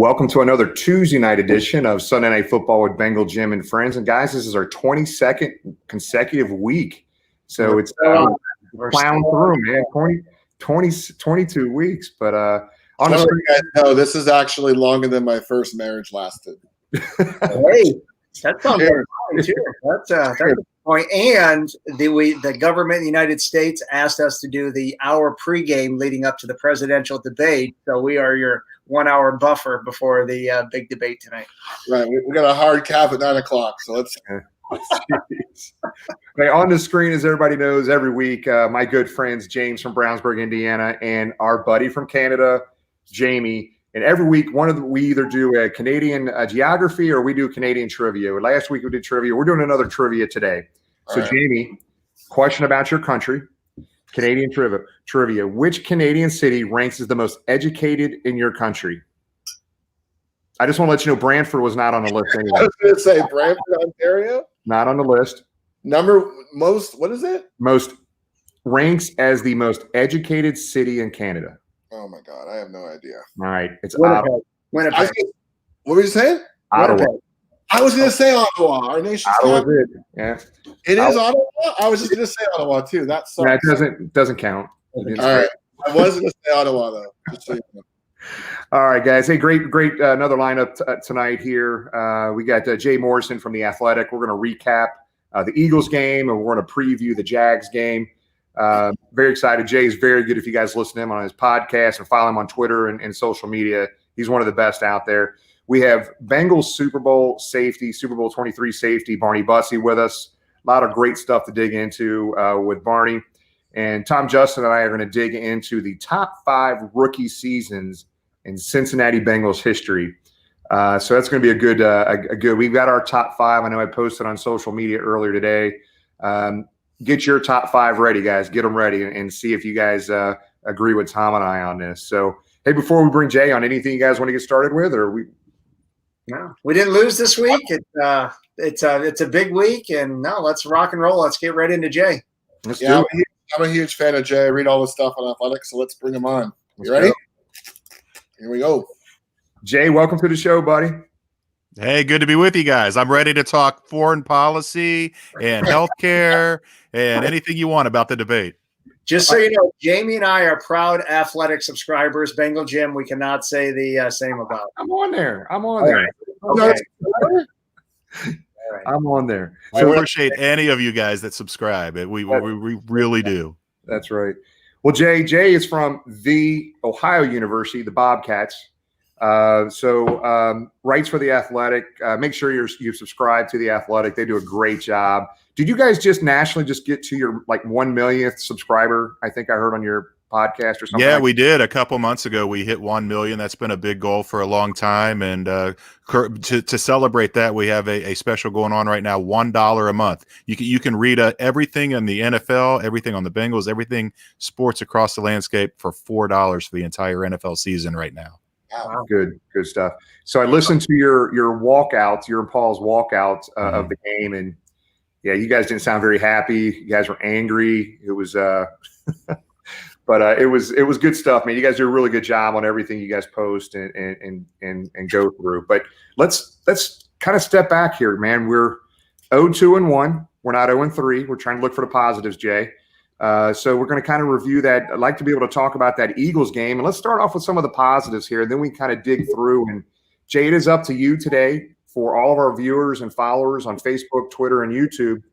Welcome to another Tuesday night edition of Sunday Night Football with Bengal Jim and Friends. And guys, this is our 22nd consecutive week. So it's plowing through, man. 22 weeks. But on the screen, guys know this is actually longer than my first marriage lasted. Hey, that sounds fine too. That's a point. And the government in the United States asked us to do the hour pregame leading up to the presidential debate. So we are your 1 hour buffer before the big debate tonight. Right. We got a hard cap at 9 o'clock. So let's. Okay, on the screen, as everybody knows, every week, my good friends James from Brownsburg, Indiana, and our buddy from Canada, Jamie. And every week, we either do a Canadian geography or we do Canadian trivia. Last week we did trivia. We're doing another trivia today. So, right. Jamie, question about your country, Canadian trivia. Which Canadian city ranks as the most educated in your country? I just want to let you know Brantford was not on the list anyway. I was going to say Brantford, Ontario? Not on the list. What is it? Most ranks as the most educated city in Canada. Oh, my God. I have no idea. All right. It's Winnipeg. What were you saying? Ottawa. I was going to say Ottawa. Our nation's Ottawa. Yeah. It is Ottawa? I was just going to say Ottawa, too. That sucks. Yeah, it doesn't count. All right. I was going to say Ottawa, though. Just so you know. All right, guys. Hey, great another lineup tonight here. We got Jay Morrison from The Athletic. We're going to recap the Eagles game, and we're going to preview the Jags game. Very excited. Jay is very good if you guys listen to him on his podcast and follow him on Twitter and social media. He's one of the best out there. We have Bengals Super Bowl 23 safety, Barney Bussey with us. A lot of great stuff to dig into with Barney. And Tom Justin and I are going to dig into the top 5 rookie seasons in Cincinnati Bengals history. So that's going to be a good. We've got our top 5. I know I posted on social media earlier today. Get your top 5 ready, guys. Get them ready and see if you guys agree with Tom and I on this. So, hey, before we bring Jay on, anything you guys want to get started with, or we? No, we didn't lose this week. It's a big week, and no, let's rock and roll. Let's get right into Jay. Let's do it. I'm a huge fan of Jay. I read all the stuff on athletics, so let's bring him on. You ready? Here we go. Jay, welcome to the show, buddy. Hey, good to be with you guys. I'm ready to talk foreign policy and healthcare and anything you want about the debate. Just so you know, Jamie and I are proud athletic subscribers. Bengal Jim, we cannot say the same about. I'm on there. Okay. I'm on there. I appreciate any of you guys that subscribe. We really do. That's right. Well, Jay is from the Ohio University, the Bobcats. So writes for The Athletic. Make sure you subscribe to The Athletic. They do a great job. Did you guys just nationally just get to your 1 millionth subscriber? I think I heard on your podcast or something. Yeah, we did. A couple months ago, we hit 1 million. That's been a big goal for a long time. And to celebrate that, we have a special going on right now, $1 a month. You can read everything in the NFL, everything on the Bengals, everything sports across the landscape for $4 for the entire NFL season right now. Wow. Good stuff. So I listened to your walkouts, your and Paul's walkouts of the game, and yeah, you guys didn't sound very happy. You guys were angry. It was, but it was good stuff, man. You guys do a really good job on everything you guys post and go through. But let's kind of step back here, man. We're 0-2-1. We're not 0-3. We're trying to look for the positives, Jay. So we're going to kind of review that. I'd like to be able to talk about that Eagles game. And let's start off with some of the positives here. Then we kind of dig through. And Jay, it is up to you today for all of our viewers and followers on Facebook, Twitter, and YouTube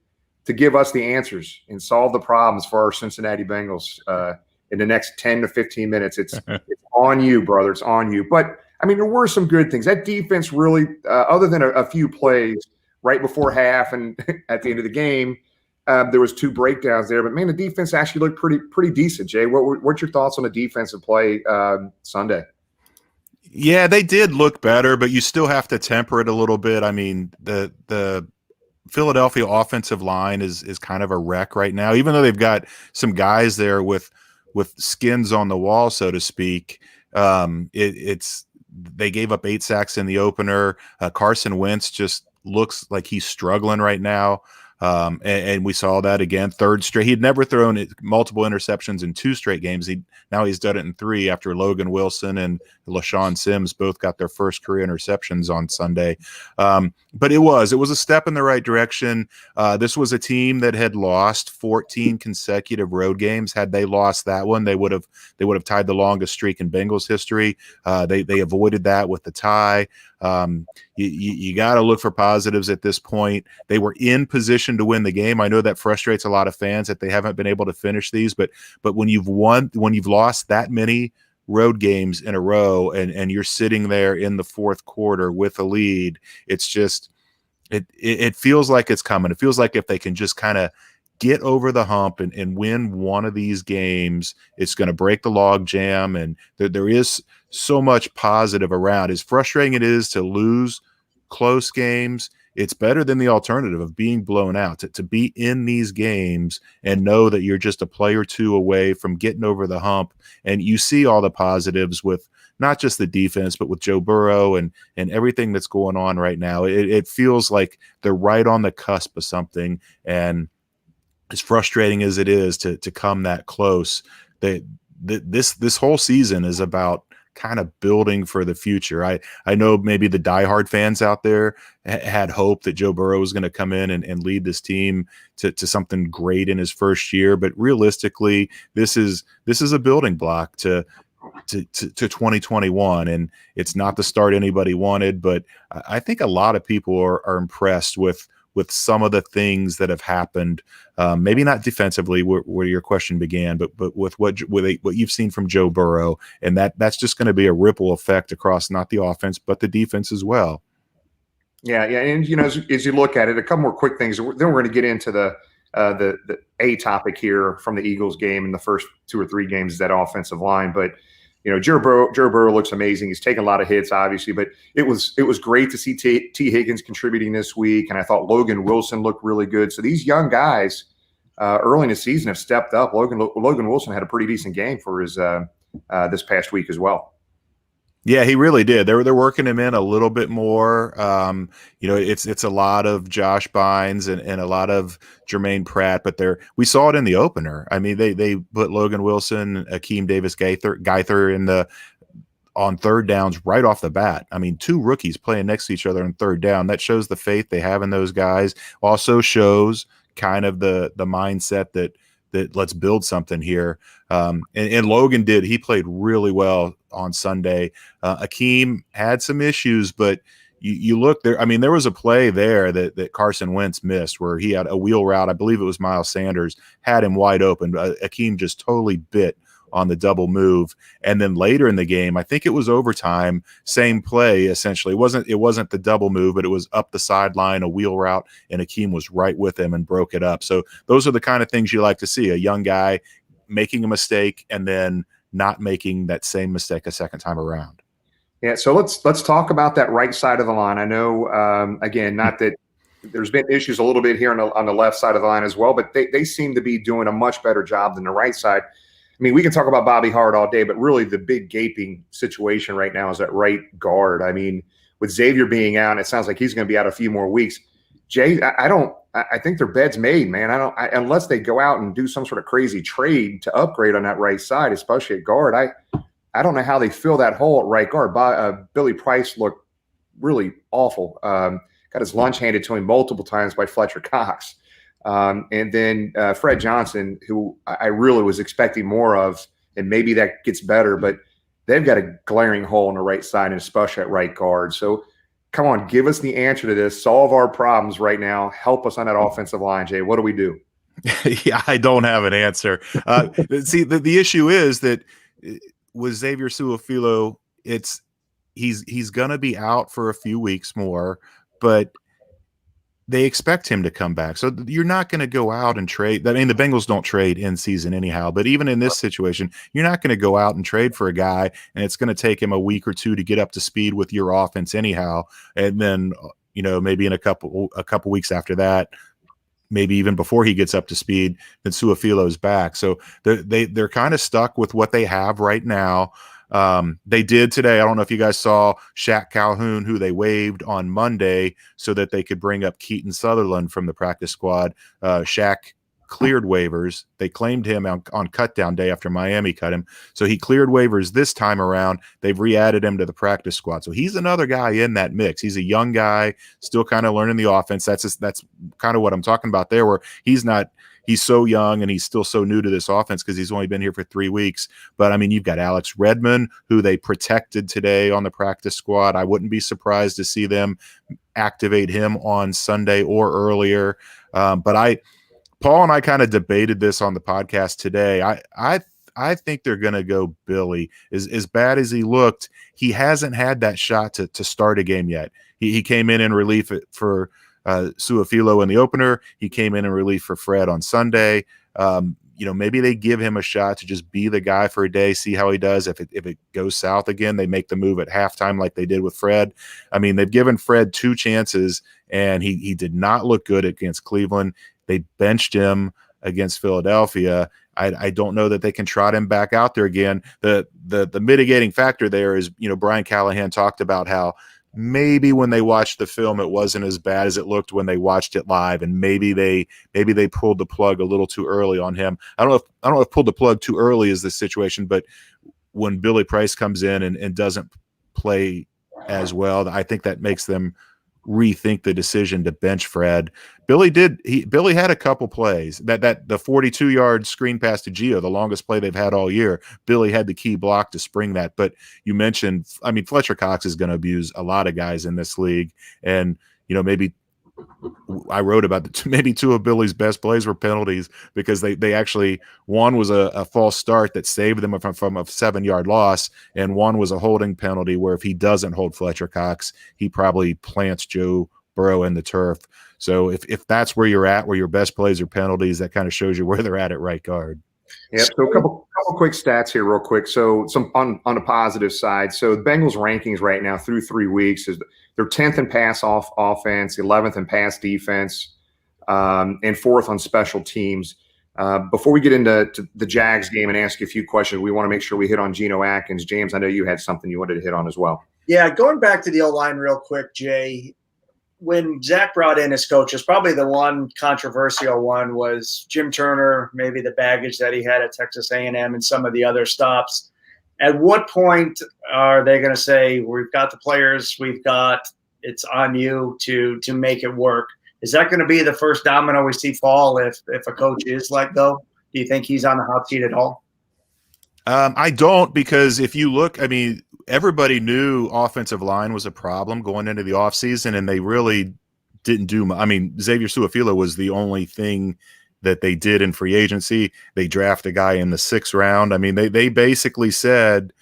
to give us the answers and solve the problems for our Cincinnati Bengals in the next 10 to 15 minutes. It's on you, brother. It's on you. But, I mean, there were some good things. That defense really, other than a few plays right before half and at the end of the game, there was 2 breakdowns there, but man, the defense actually looked pretty decent. Jay, what's your thoughts on the defensive play Sunday? Yeah, they did look better, but you still have to temper it a little bit. I mean, the Philadelphia offensive line is kind of a wreck right now, even though they've got some guys there with skins on the wall, so to speak. They gave up 8 sacks in the opener. Carson Wentz just looks like he's struggling right now. And we saw that again, 3rd straight. He'd never thrown multiple interceptions in 2 straight games. Now he's done it in 3 after Logan Wilson and LaShawn Sims both got their first career interceptions on Sunday. But it was a step in the right direction. This was a team that had lost 14 consecutive road games. Had they lost that one, they would have tied the longest streak in Bengals history. They avoided that with the tie. You got to look for positives at this point. They were in position to win the game. I know that frustrates a lot of fans that they haven't been able to finish these, but when you've lost that many road games in a row and you're sitting there in the fourth quarter with a lead, it's just it feels like it's coming. It feels like if they can just kind of get over the hump and win one of these games, it's going to break the log jam. And there is so much positive around. As frustrating it is to lose close games, it's better than the alternative of being blown out. To be in these games and know that you're just a play or two away from getting over the hump. And you see all the positives with not just the defense, but with Joe Burrow and everything that's going on right now. It feels like they're right on the cusp of something. And as frustrating as it is to come that close, this whole season is about kind of building for the future. I know maybe the diehard fans out there had hope that Joe Burrow was going to come in and lead this team to something great in his first year, but realistically, this is a building block to 2021, and it's not the start anybody wanted, but I think a lot of people are impressed with some of the things that have happened, maybe not defensively where your question began, but with what you've seen from Joe Burrow, and that's just going to be a ripple effect across not the offense but the defense as well. Yeah, and as you look at it, a couple more quick things. Then we're going to get into the A topic here from the Eagles game in the first 2 or 3 games, that offensive line, but. Joe Burrow looks amazing. He's taken a lot of hits, obviously, but it was great to see T. Higgins contributing this week, and I thought Logan Wilson looked really good. So these young guys early in the season have stepped up. Logan Wilson had a pretty decent game for his this past week as well. Yeah, he really did. They're working him in a little bit more. It's a lot of Josh Bynes and a lot of Jermaine Pratt, but we saw it in the opener. I mean, they put Logan Wilson, Akeem Davis-Gaither on third downs right off the bat. I mean, 2 rookies playing next to each other on third down. That shows the faith they have in those guys. Also shows kind of the mindset that let's build something here. And Logan he played really well on Sunday. Akeem had some issues, but you look there. I mean, there was a play there that Carson Wentz missed where he had a wheel route. I believe it was Miles Sanders had him wide open. Akeem just totally bit on the double move. And then later in the game, I think it was overtime, same play essentially. It wasn't the double move, but it was up the sideline, a wheel route, and Akeem was right with him and broke it up. So those are the kind of things you like to see, a young guy making a mistake and then not making that same mistake a second time around. Yeah, so let's talk about that right side of the line. I know, again, not that there's been issues a little bit here on the left side of the line as well, but they seem to be doing a much better job than the right side. I mean, we can talk about Bobby Hart all day, but really the big gaping situation right now is at right guard. I mean, with Xavier being out, it sounds like he's going to be out a few more weeks. Jay, I think their bed's made, man. Unless they go out and do some sort of crazy trade to upgrade on that right side, especially at guard. I don't know how they fill that hole at right guard. Billy Price looked really awful. Got his lunch handed to him multiple times by Fletcher Cox. And then Fred Johnson, who I really was expecting more of, and maybe that gets better, but they've got a glaring hole on the right side, and especially at right guard. So come on, give us the answer to this. Solve our problems right now. Help us on that offensive line, Jay. What do we do? Yeah, I don't have an answer. See, the issue is that with Xavier Su'a-Filo, he's going to be out for a few weeks more, but they expect him to come back. So you're not going to go out and trade. I mean, the Bengals don't trade in season anyhow, but even in this situation, you're not going to go out and trade for a guy, and it's going to take him a week or 2 to get up to speed with your offense anyhow. And then, maybe in a couple weeks after that, maybe even before he gets up to speed, then Su'a-Filo's back. So they're kind of stuck with what they have right now. They did today. I don't know if you guys saw Shaq Calhoun, who they waived on Monday so that they could bring up Keaton Sutherland from the practice squad. Shaq cleared waivers. They claimed him on cut down day after Miami cut him. So he cleared waivers this time around. They've re-added him to the practice squad. So he's another guy in that mix. He's a young guy, still kind of learning the offense. That's kind of what I'm talking about there, where he's so young and he's still so new to this offense because he's only been here for 3 weeks. But I mean, you've got Alex Redmond, who they protected today on the practice squad. I wouldn't be surprised to see them activate him on Sunday or earlier. But Paul and I kind of debated this on the podcast today. I think they're going to go Billy. As bad as he looked, he hasn't had that shot to start a game yet. He came in relief for Suafilo in the opener. He came in relief for Fred on Sunday. Maybe they give him a shot to just be the guy for a day, see how he does. If it goes south again, they make the move at halftime like they did with Fred. I mean, they've given Fred 2 chances, and he did not look good against Cleveland. They benched him against Philadelphia. I don't know that they can trot him back out there again. The mitigating factor there is, Brian Callahan talked about how maybe when they watched the film, it wasn't as bad as it looked when they watched it live, and maybe they pulled the plug a little too early on him. I don't know if pulled the plug too early is the situation, but when Billy Price comes in and doesn't play as well, I think that makes them rethink the decision to bench Fred. Billy had a couple plays that the 42-yard screen pass to Gio, the longest play they've had all year. Billy had the key block to spring that. But you mentioned, I mean, Fletcher Cox is going to abuse a lot of guys in this league, and maybe I wrote about maybe 2 of Billy's best plays were penalties, because they actually, one was a false start that saved them from a 7-yard loss, and one was a holding penalty where if he doesn't hold Fletcher Cox, he probably plants Joe Burrow in the turf. So if that's where you're at, where your best plays are penalties, that kind of shows you where they're at right guard. Yeah. So a couple quick stats here real quick. So some on the positive side. So the Bengals rankings right now through 3 weeks is they're 10th in pass offense, 11th in pass defense, and 4th on special teams. Before we get into the Jags game and ask you a few questions, we want to make sure we hit on Geno Atkins. James, I know you had something you wanted to hit on as well. Yeah, going back to the O-line real quick, Jay. When Zach brought in his coaches, probably the one controversial one was Jim Turner, maybe the baggage that he had at Texas A&M and some of the other stops. At what point are they going to say, we've got the players, it's on you to make it work? Is that going to be the first domino we see fall if a coach is let go? Do you think he's on the hot seat at all? I don't, because if you look, I mean, everybody knew offensive line was a problem going into the offseason, and they really didn't do much. I mean, Xavier Suafilo was the only thing that they did in free agency. They draft a guy in the 6th round. I mean, they basically said,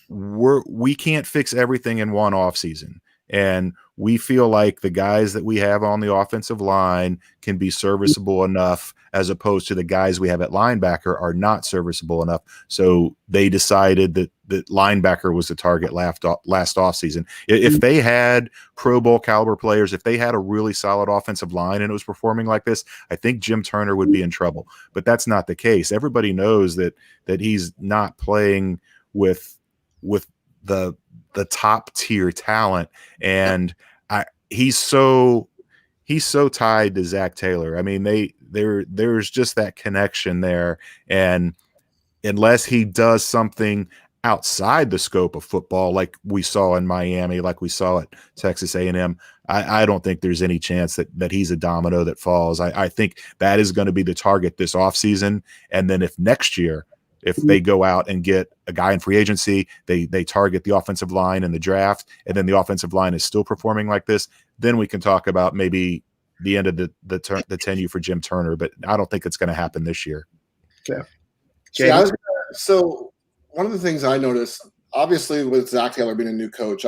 we can't fix everything in one offseason. And we feel like the guys that we have on the offensive line can be serviceable enough, as opposed to the guys we have at linebacker are not serviceable enough. So they decided that linebacker was the target last offseason. If they had Pro Bowl caliber players, if they had a really solid offensive line and it was performing like this, I think Jim Turner would be in trouble. But that's not the case. Everybody knows that he's not playing with the top tier talent, and he's so tied to Zach Taylor. I mean, there's just that connection there, and unless he does something outside the scope of football, like we saw in Miami, like we saw at Texas A&M, I don't think there's any chance that he's a domino that falls. I think that is going to be the target this offseason, and then if next year, if they go out and get a guy in free agency, they target the offensive line in the draft, and then the offensive line is still performing like this, then we can talk about maybe the end of the tenure for Jim Turner. But I don't think it's going to happen this year. Yeah. So one of the things I noticed, obviously with Zach Taylor being a new coach,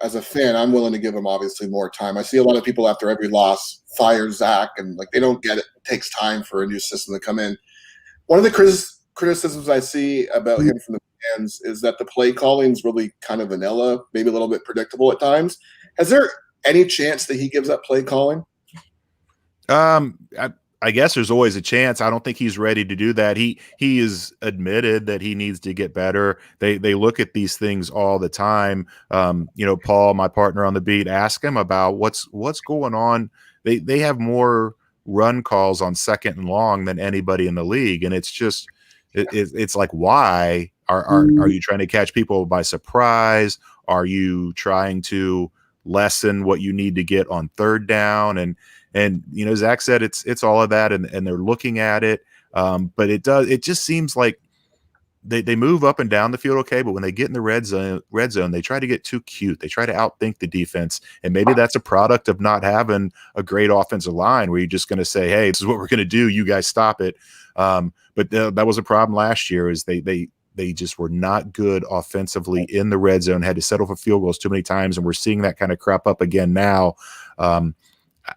as a fan, I'm willing to give him obviously more time. I see a lot of people after every loss fire Zach, and like they don't get it. It takes time for a new system to come in. One of the criticisms I see about him from the fans is that the play calling is really kind of vanilla, maybe a little bit predictable at times. Is there any chance that he gives up play calling? I guess there's always a chance. I don't think he's ready to do that. He has admitted that he needs to get better. They look at these things all the time. Paul, my partner on the beat, ask him about what's going on. They have more run calls on 2nd and long than anybody in the league. And it's just, it's like, why are you trying to catch people by surprise? Are you trying to lessen what you need to get on 3rd down? And Zach said it's all of that, and they're looking at it. But it just seems like they move up and down the field okay, but when they get in the red zone, they try to get too cute. They try to outthink the defense, and maybe that's a product of not having a great offensive line where you're just going to say, hey, this is what we're going to do. You guys stop it. But that was a problem last year, is they just were not good offensively in the red zone, had to settle for field goals too many times, and we're seeing that kind of crop up again now.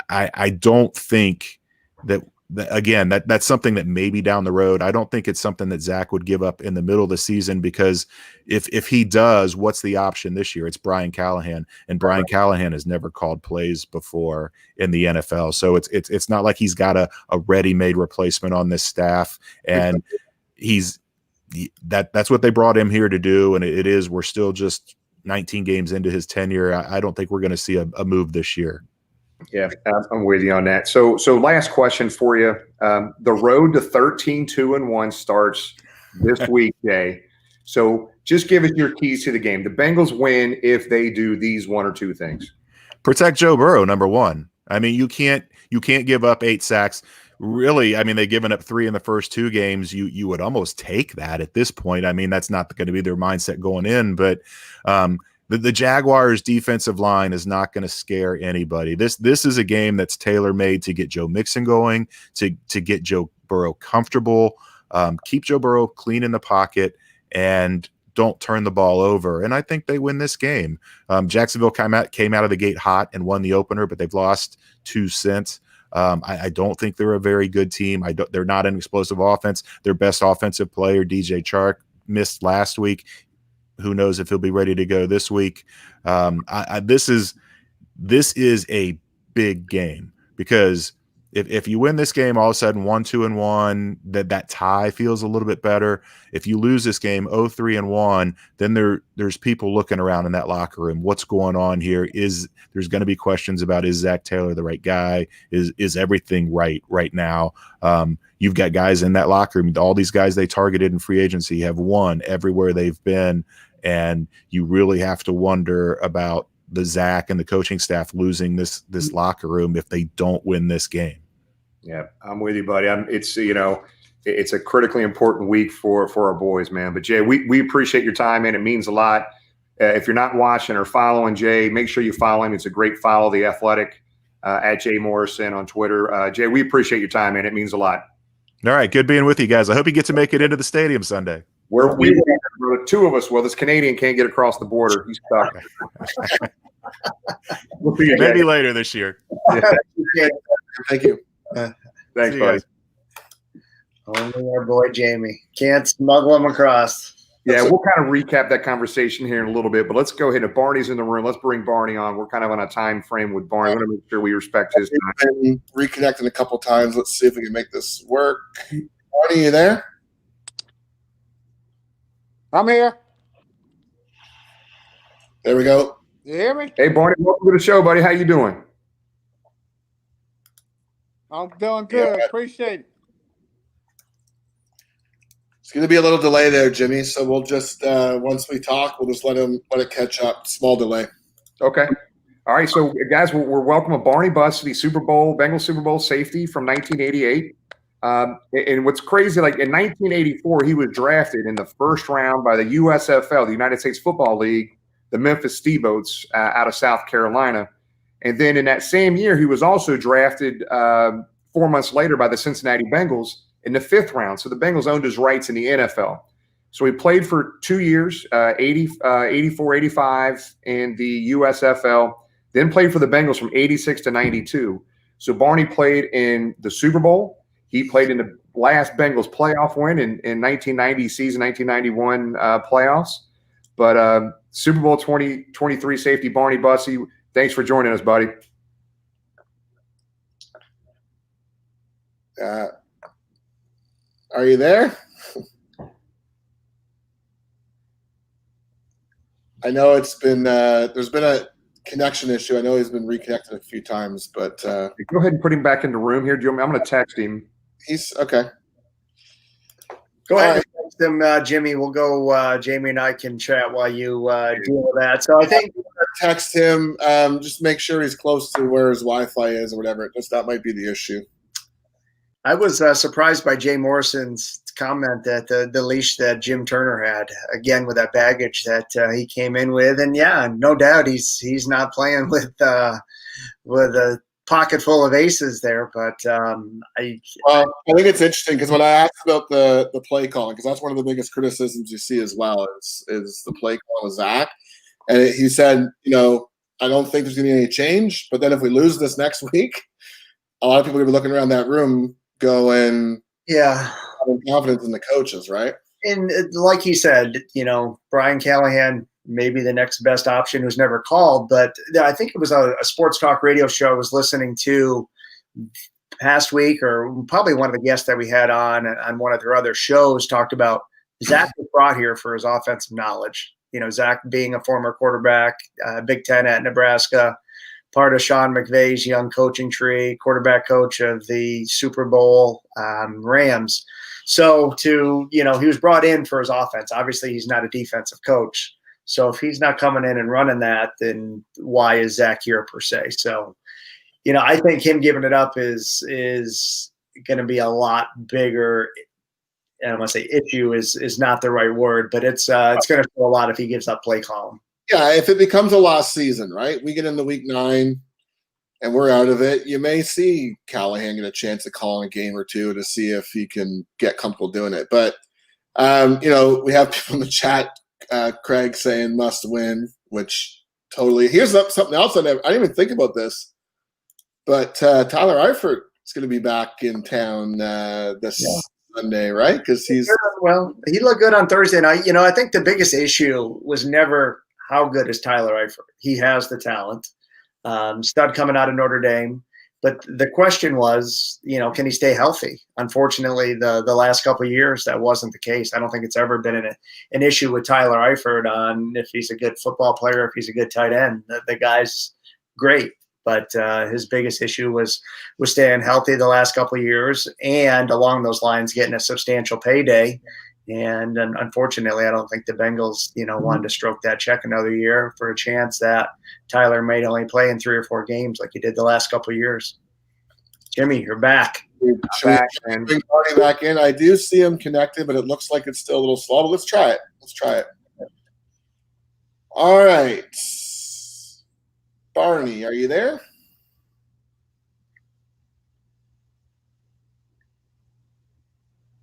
I don't think that's something that maybe down the road. I don't think it's something that Zach would give up in the middle of the season, because if he does, what's the option this year? It's Brian Callahan, and Brian Callahan has never called plays before in the NFL. So it's not like he's got a ready-made replacement on this staff, and that's what they brought him here to do. And we're still just 19 games into his tenure. I don't think we're going to see a move this year. Yeah, I'm with you on that. So last question for you. The road to 13-2-1 starts this week, Jay. So just give us your keys to the game. The Bengals win if they do these 1 or 2 things. Protect Joe Burrow, number one. I mean, you can't give up 8 sacks. Really, I mean, they've given up 3 in the first 2 games. You would almost take that at this point. I mean, that's not going to be their mindset going in, but the Jaguars' defensive line is not going to scare anybody. This is a game that's tailor-made to get Joe Mixon going, to get Joe Burrow comfortable, keep Joe Burrow clean in the pocket, and don't turn the ball over. And I think they win this game. Jacksonville came out of the gate hot and won the opener, but they've lost 2 since. I don't think they're a very good team. They're not an explosive offense. Their best offensive player, DJ Chark, missed last week. Who knows if he'll be ready to go this week? This is a big game, because if you win this game, all of a sudden 1-2-1, that tie feels a little bit better. If you lose this game 0-3-1, then there's people looking around in that locker room. What's going on here? There's going to be questions about, is Zach Taylor the right guy? Is everything right now? You've got guys in that locker room. All these guys they targeted in free agency have won everywhere they've been. And you really have to wonder about the Zach and the coaching staff losing this locker room if they don't win this game. Yeah, I'm with you, buddy. It's a critically important week for our boys, man. But Jay, we appreciate your time, and it means a lot. If you're not watching or following Jay, make sure you follow him. It's a great follow, The Athletic, at Jay Morrison on Twitter. Jay, we appreciate your time, man. It means a lot. All right, good being with you guys. I hope you get to make it into the stadium Sunday. We 2 of us. Well, this Canadian can't get across the border. He's stuck. We'll see you, maybe later this year. Yeah. Thank you. Thanks, buddy. Only our boy Jamie. Can't smuggle him across. Yeah, we'll kind of recap that conversation here in a little bit, but let's go ahead. If Barney's in the room, let's bring Barney on. We're kind of on a time frame with Barney. I want to make sure we respect his time. Reconnecting a couple times. Let's see if we can make this work. Barney, you there? I'm here. There we go. You hear me? Hey, Barney, welcome to the show, buddy. How you doing? I'm doing good. Yeah. Appreciate it. It's going to be a little delay there, Jimmy. So we'll just once we talk, we'll just let it catch up. Small delay. Okay. All right. So, guys, we're welcoming Barney Bussey, Bengals Super Bowl safety from 1988. And what's crazy, like in 1984, he was drafted in the first round by the USFL, the United States Football League, the Memphis Steamboats out of South Carolina. And then in that same year, he was also drafted 4 months later by the Cincinnati Bengals in the 5th round. So the Bengals owned his rights in the NFL. So he played for 2 years, 84, 85 in the USFL, then played for the Bengals from 86 to 92. So Barney played in the Super Bowl. He played in the last Bengals playoff win in 1990 season, 1991 playoffs. But Super Bowl 2023 safety Barney Bussey, thanks for joining us, buddy. Are you there? I know it's been there's been a connection issue. I know he's been reconnected a few times, but go ahead and put him back in the room here. Do you want me? I'm going to text him. he's okay. Go ahead and text him, Jimmy. We'll go. Jamie and I can chat while you deal with that. So I think Text him. Just make sure he's close to where his Wi-Fi is or whatever. Just that might be the issue. I was surprised by Jay Morrison's comment that the leash that Jim Turner had, again with that baggage that he came in with, and yeah, no doubt he's not playing with a pocket full of aces there. But I think it's interesting because when I asked about the play calling, because that's one of the biggest criticisms you see as well is the play call with Zach, and he said, I don't think there's going to be any change, but then if we lose this next week, a lot of people are going to be looking around that room going, yeah, having confidence in the coaches, right? And like he said, Brian Callahan may be the next best option who's never called, but I think it was a sports talk radio show I was listening to past week, or probably one of the guests that we had on one of their other shows talked about Zach was brought here for his offensive knowledge. Zach being a former quarterback, Big Ten at Nebraska, part of Sean McVay's young coaching tree, quarterback coach of the Super Bowl Rams. So he was brought in for his offense. Obviously, he's not a defensive coach. So if he's not coming in and running that, then why is Zach here per se? So, I think him giving it up is going to be a lot bigger. And I want to say issue is not the right word, but it's going to show a lot if he gives up play calling. Yeah, if it becomes a lost season, right? We get into week 9 and we're out of it. You may see Callahan get a chance to call in a game or two to see if he can get comfortable doing it. But, we have people in the chat, Craig saying must win, which totally – here's something else. I didn't even think about this. But Tyler Eifert is going to be back in town this Sunday, right? Because he looked good on Thursday night. I think the biggest issue was never – how good is Tyler Eifert? He has the talent. Stud coming out of Notre Dame. But the question was, can he stay healthy? Unfortunately, the last couple of years, that wasn't the case. I don't think it's ever been an issue with Tyler Eifert on if he's a good football player, if he's a good tight end. The guy's great. But his biggest issue was staying healthy the last couple of years, and along those lines, getting a substantial payday. And unfortunately, I don't think the Bengals, wanted to stroke that check another year for a chance that Tyler may only play in 3 or 4 games like he did the last couple of years. Jimmy, you're back. Bring Barney back in. I do see him connected, but it looks like it's still a little slow. But let's try it. All right. Barney, are you there?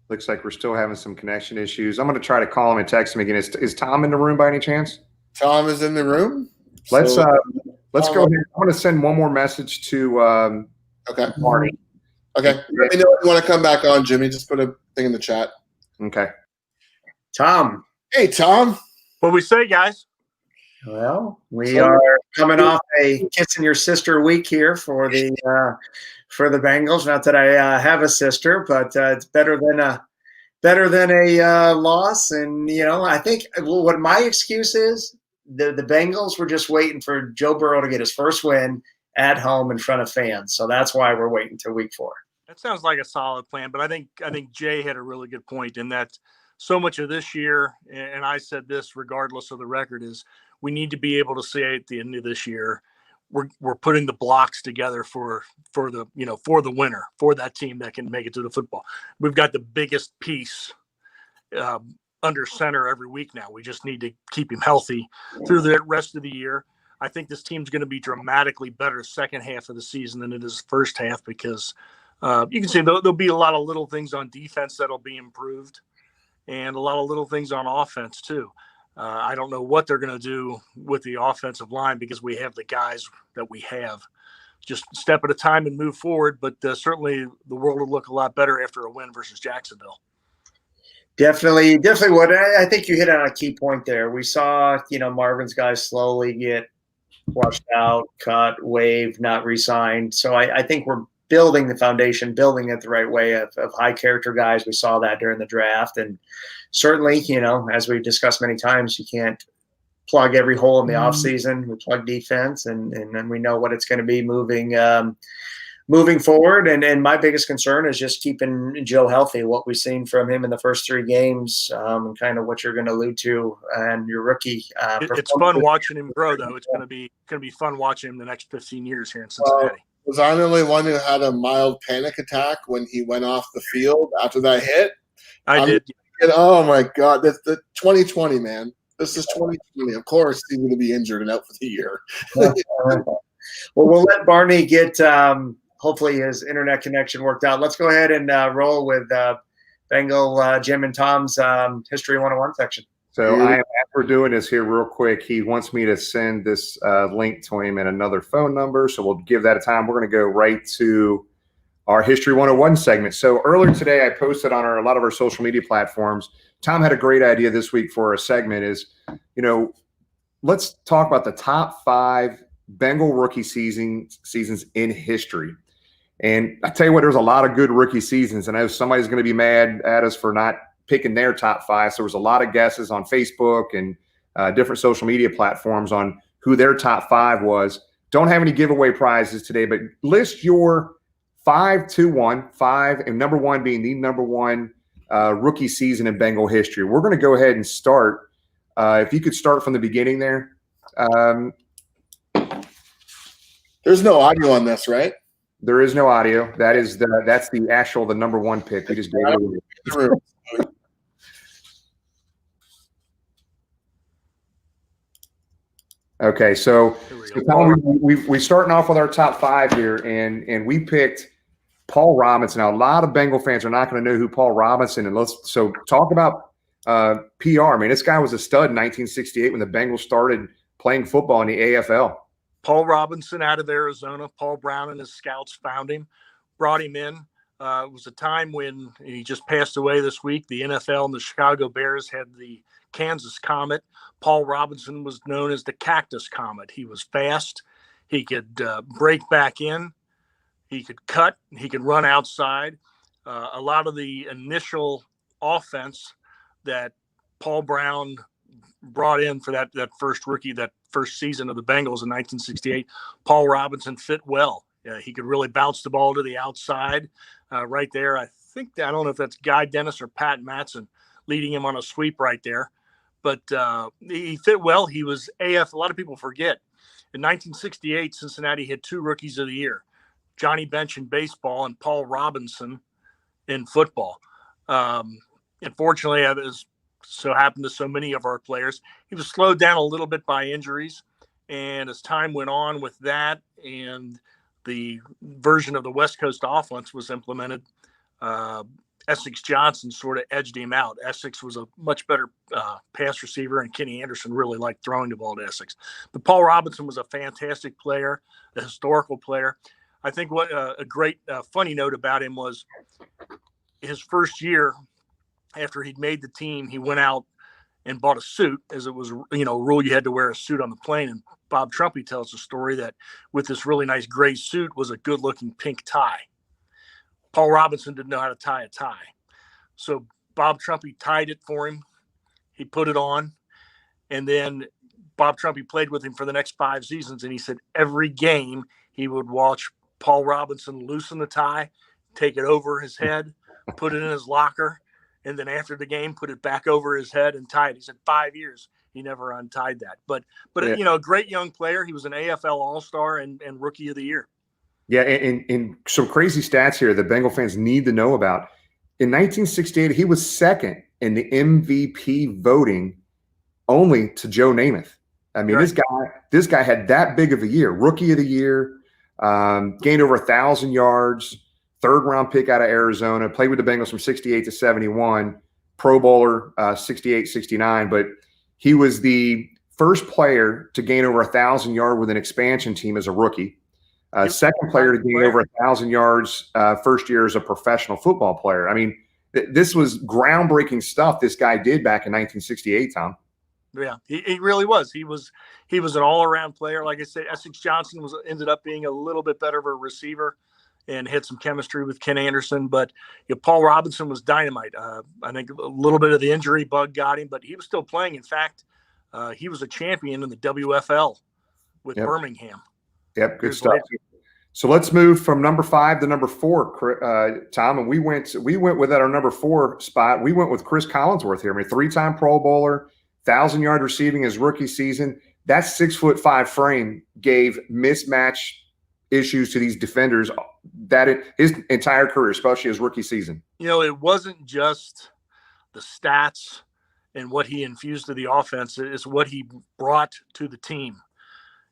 Looks like we're still having some connection issues. I'm going to try to call him and text him again. Is Tom in the room by any chance? Tom is in the room. Let's go ahead. I'm going to send one more message to Barney. Okay. Let me know if you want to come back on, Jimmy. Just put a thing in the chat. Okay. Tom. Hey, Tom. What we say, guys? Well, we are coming off a kissing your sister week here for the Bengals. Not that I have a sister, but it's better than a loss. And I think what my excuse is, the Bengals were just waiting for Joe Burrow to get his first win at home in front of fans. So that's why we're waiting till week 4. That sounds like a solid plan, but I think Jay had a really good point in that so much of this year, and I said this regardless of the record, is we need to be able to say at the end of this year, we're putting the blocks together for the winner, for that team that can make it to the football. We've got the biggest piece under center every week now. We just need to keep him healthy through the rest of the year. I think this team's going to be dramatically better second half of the season than it is first half because you can see there'll be a lot of little things on defense that'll be improved and a lot of little things on offense too. I don't know what they're going to do with the offensive line because we have the guys that we have. Just step at a time and move forward, but certainly the world will look a lot better after a win versus Jacksonville. Definitely would. I think you hit on a key point there. We saw, Marvin's guys slowly get flushed out, cut, waived, not re-signed. So I think we're building the foundation, building it the right way of high character guys. We saw that during the draft. And certainly, as we've discussed many times, you can't plug every hole in the offseason. We plug defense, and then we know what it's going to be moving forward. And my biggest concern is just keeping Joe healthy. What we've seen from him in the first 3 games, and kind of what you're going to allude to, and your rookie. It's fun watching him grow, though. It's going to be fun watching him the next 15 years here in Cincinnati. Was I the only one who had a mild panic attack when he went off the field after that hit? I did. Oh my God, that's the 2020, man. This is 2020. Of course, he's going to be injured and out for the year. Well, we'll let Barney get hopefully his internet connection worked out. Let's go ahead and roll with Bengal Jim and Tom's History 101 section. So as we're doing this here real quick, he wants me to send this link to him and another phone number. So we'll give that a time. We're going to go right to our History 101 segment. So earlier today, I posted on a lot of our social media platforms. Tom had a great idea this week for a segment is, let's talk about the top 5 Bengal rookie seasons in history. And I tell you what, there's a lot of good rookie seasons. And I know somebody's going to be mad at us for not picking their top 5. So there was a lot of guesses on Facebook and different social media platforms on who their top 5 was. Don't have any giveaway prizes today, but list your 5 and number 1 being the number 1 rookie season in Bengal history. We're going to go ahead and start. If you could start from the beginning there. There's no audio on this, right? There is no audio. That's the number 1 pick. We just gave it away. Okay, so we starting off with our top 5 here, and we picked Paul Robinson. Now, a lot of Bengal fans are not going to know who Paul Robinson is. So talk about PR. I mean, this guy was a stud in 1968 when the Bengals started playing football in the AFL. Paul Robinson out of Arizona. Paul Brown and his scouts found him, brought him in. It was a time when he just passed away this week. The NFL and the Chicago Bears had the Kansas Comet. Paul Robinson was known as the Cactus Comet. He was fast. He could break back in. He could cut. He could run outside. A lot of the initial offense that Paul Brown brought in for that first season of the Bengals in 1968, Paul Robinson fit well. He could really bounce the ball to the outside right there. I don't know if that's Guy Dennis or Pat Matson leading him on a sweep right there. But he fit well. He was AF. A lot of people forget. In 1968, Cincinnati had 2 rookies of the year, Johnny Bench in baseball and Paul Robinson in football. Unfortunately, as so happened to so many of our players, he was slowed down a little bit by injuries. And as time went on with that and the version of the West Coast offense was implemented, Essex Johnson sort of edged him out. Essex was a much better pass receiver, and Kenny Anderson really liked throwing the ball to Essex. But Paul Robinson was a fantastic player, a historical player. I think what a great funny note about him was his first year after he'd made the team, he went out and bought a suit, as it was, rule you had to wear a suit on the plane. And Bob Trumpy tells the story that with this really nice gray suit was a good-looking pink tie. Paul Robinson didn't know how to tie a tie. So Bob Trumpy tied it for him. He put it on. And then Bob Trumpy played with him for the next 5 seasons. And he said every game he would watch Paul Robinson loosen the tie, take it over his head, put it in his locker, and then after the game, put it back over his head and tie it. He said 5 years he never untied that. But a great young player. He was an AFL All-Star and Rookie of the Year. Yeah, and some crazy stats here that Bengal fans need to know about. In 1968, he was second in the MVP voting only to Joe Namath. I mean, right. This guy had that big of a year. Rookie of the Year, gained over 1,000 yards, 3rd-round pick out of Arizona, played with the Bengals from 68 to 71, Pro Bowler 68, 69. But he was the first player to gain over 1,000 yards with an expansion team as a rookie. Second player to gain over 1,000 yards first year as a professional football player. I mean, this was groundbreaking stuff this guy did back in 1968, Tom. Yeah, he really was. He was an all-around player. Like I said, Essex Johnson ended up being a little bit better of a receiver and had some chemistry with Ken Anderson. But Paul Robinson was dynamite. I think a little bit of the injury bug got him, but he was still playing. In fact, He was a champion in the WFL with Yep. Birmingham. Yep, good Years stuff. later. So let's move from number 5 to number 4, Tom. And we went with at our number 4 spot. We went with Cris Collinsworth here. I mean, 3-time Pro Bowler, 1,000-yard receiving his rookie season. That 6'5" frame gave mismatch issues to these defenders his entire career, especially his rookie season. You know, it wasn't just the stats and what he infused to the offense. It's what he brought to the team.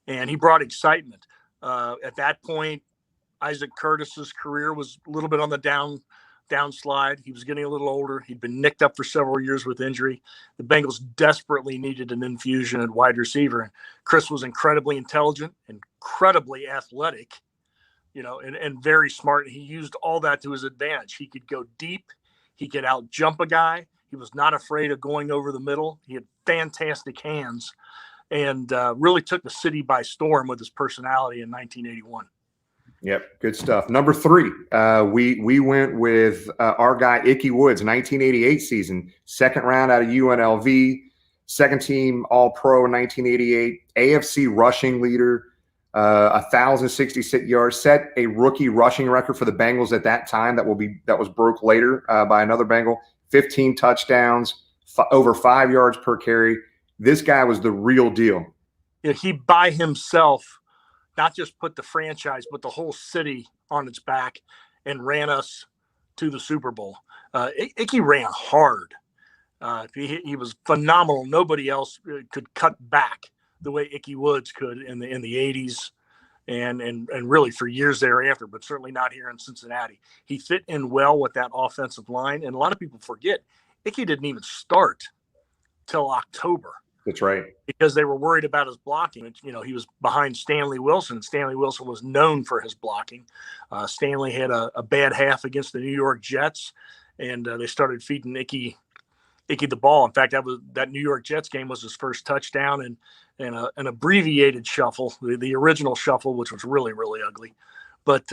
And he brought excitement. At that point, Isaac Curtis's career was a little bit on the downslide. He was getting a little older. He'd been nicked up for several years with injury. The Bengals desperately needed an infusion at wide receiver. And Cris was incredibly intelligent, incredibly athletic, and very smart. He used all that to his advantage. He could go deep. He could out jump a guy. He was not afraid of going over the middle. He had fantastic hands and really took the city by storm with his personality in 1981. Yep, good stuff. Number 3, we went with our guy Ickey Woods, 1988 season, 2nd round out of UNLV, 2nd team All-Pro in 1988, AFC rushing leader, 1,066 yards, set a rookie rushing record for the Bengals at that time. That was broke later by another Bengal. 15 touchdowns, over 5 yards per carry. This guy was the real deal. Yeah, he by himself not just put the franchise, but the whole city on its back and ran us to the Super Bowl. Ickey ran hard. He was phenomenal. Nobody else could cut back the way Ickey Woods could in the 80s and really for years thereafter, but certainly not here in Cincinnati. He fit in well with that offensive line. And a lot of people forget Ickey didn't even start till October. That's right. Because they were worried about his blocking. He was behind Stanley Wilson. Stanley Wilson was known for his blocking. Stanley had a bad half against the New York Jets, and they started feeding Ickey the ball. In fact, that New York Jets game was his first touchdown and an abbreviated shuffle, the original shuffle, which was really, really ugly. But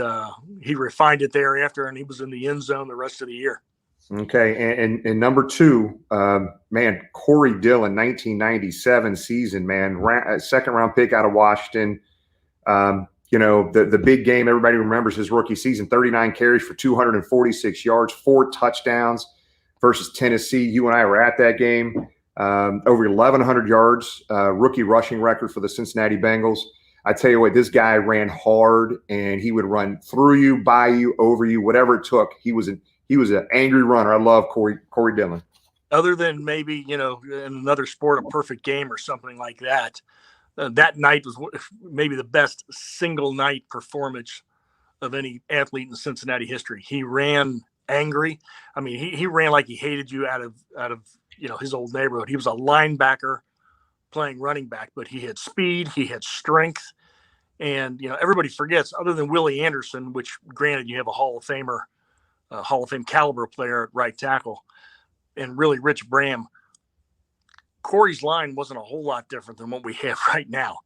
he refined it thereafter, and he was in the end zone the rest of the year. Okay, and number 2, Corey Dillon, 1997 season, man, second round pick out of Washington. The big game everybody remembers his rookie season, 39 carries for 246 yards, 4 touchdowns versus Tennessee. You and I were at that game. Over 1,100 yards, rookie rushing record for the Cincinnati Bengals. I tell you what, this guy ran hard, and he would run through you, by you, over you, whatever it took. He was an angry runner. I love Corey Dillon. Other than maybe, in another sport, a perfect game or something like that, that night was maybe the best single night performance of any athlete in Cincinnati history. He ran angry. I mean, he ran like he hated you out of his old neighborhood. He was a linebacker playing running back, but he had speed, he had strength. And, everybody forgets, other than Willie Anderson, which granted you have a Hall of Fame caliber player at right tackle, and really Rich Bram, Corey's line wasn't a whole lot different than what we have right now.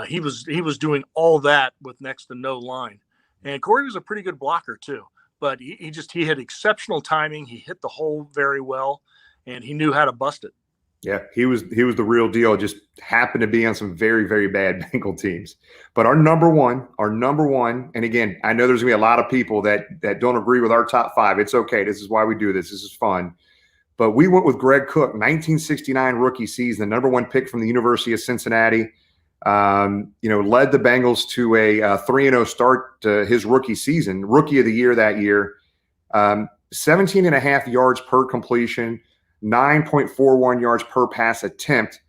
He was doing all that with next to no line. And Corey was a pretty good blocker too, but he had exceptional timing. He hit the hole very well, and he knew how to bust it. Yeah, he was the real deal. Just happened to be on some very, very bad Bengal teams. But our number one, and again, I know there's gonna be a lot of people that don't agree with our top 5. It's okay. This is why we do this. This is fun. But we went with Greg Cook, 1969 rookie season, the number 1 pick from the University of Cincinnati. Led the Bengals to a 3-0 start to his rookie season, rookie of the year that year. 17.5 yards per completion, 9.41 yards per pass attempt,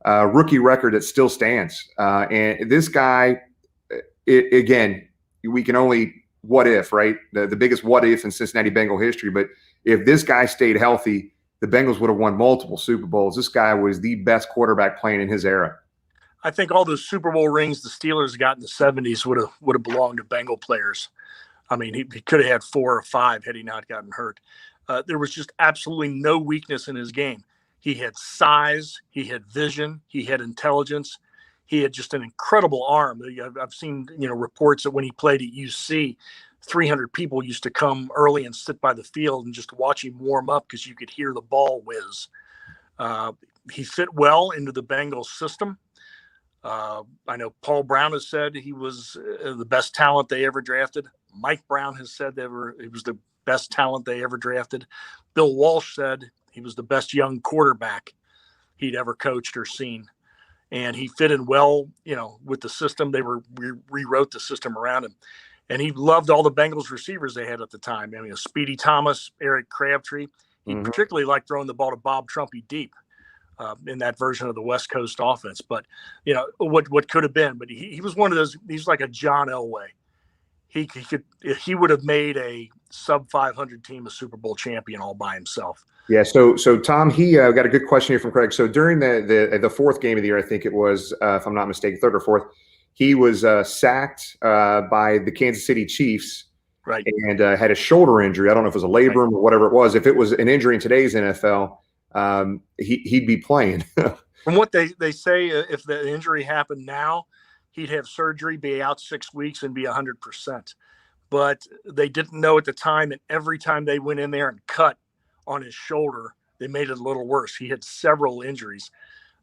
rookie record that still stands. And this guy, again, we can only what if, right? The biggest what if in Cincinnati Bengal history. But if this guy stayed healthy, the Bengals would have won multiple Super Bowls. This guy was the best quarterback playing in his era. I think all those Super Bowl rings the Steelers got in the 70s would have belonged to Bengal players. I mean, he could have had 4 or 5 had he not gotten hurt. There was just absolutely no weakness in his game. He had size, he had vision, he had intelligence. He had just an incredible arm. I've seen, reports that when he played at UC, 300 people used to come early and sit by the field and just watch him warm up because you could hear the ball whiz. He fit well into the Bengals system. I know Paul Brown has said he was the best talent they ever drafted. Mike Brown has said he was the best talent they ever drafted. Bill Walsh said he was the best young quarterback he'd ever coached or seen. And he fit in well, with the system. They rewrote the system around him. And he loved all the Bengals receivers they had at the time. I mean, Speedy Thomas, Eric Crabtree. He particularly liked throwing the ball to Bob Trumpy deep in that version of the West Coast offense. But, what could have been. But he was one of those. He's like a John Elway. He would have made a sub 500 team a Super Bowl champion all by himself. Yeah. So Tom, he got a good question here from Craig. So during the fourth game of the year, I think it was, if I'm not mistaken, third or fourth, he was sacked by the Kansas City Chiefs, right? And had a shoulder injury. I don't know if it was a labrum or whatever it was. If it was an injury in today's NFL, he'd be playing. From what they say, if the injury happened now, he'd have surgery, be out 6 weeks, and be 100%. But they didn't know at the time, and every time they went in there and cut on his shoulder, they made it a little worse. He had several injuries.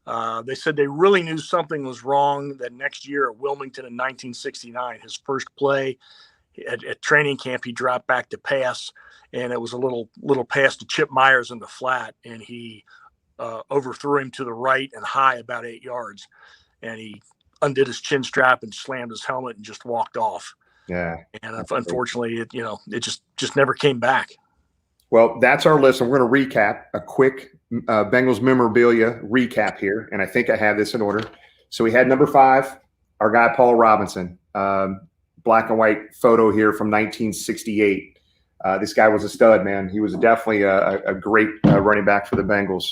They said they really knew something was wrong that next year at Wilmington in 1969, his first play at training camp, he dropped back to pass, and it was a little pass to Chip Myers in the flat, and he overthrew him to the right and high about 8 yards, and he undid his chin strap and slammed his helmet and just walked off. Yeah. And unfortunately, it just never came back. Well, that's our list, and we're going to recap a quick Bengals memorabilia recap here, and I think I have this in order. So we had number 5, our guy Paul Robinson, black and white photo here from 1968. This guy was a stud, man. He was definitely a great running back for the Bengals.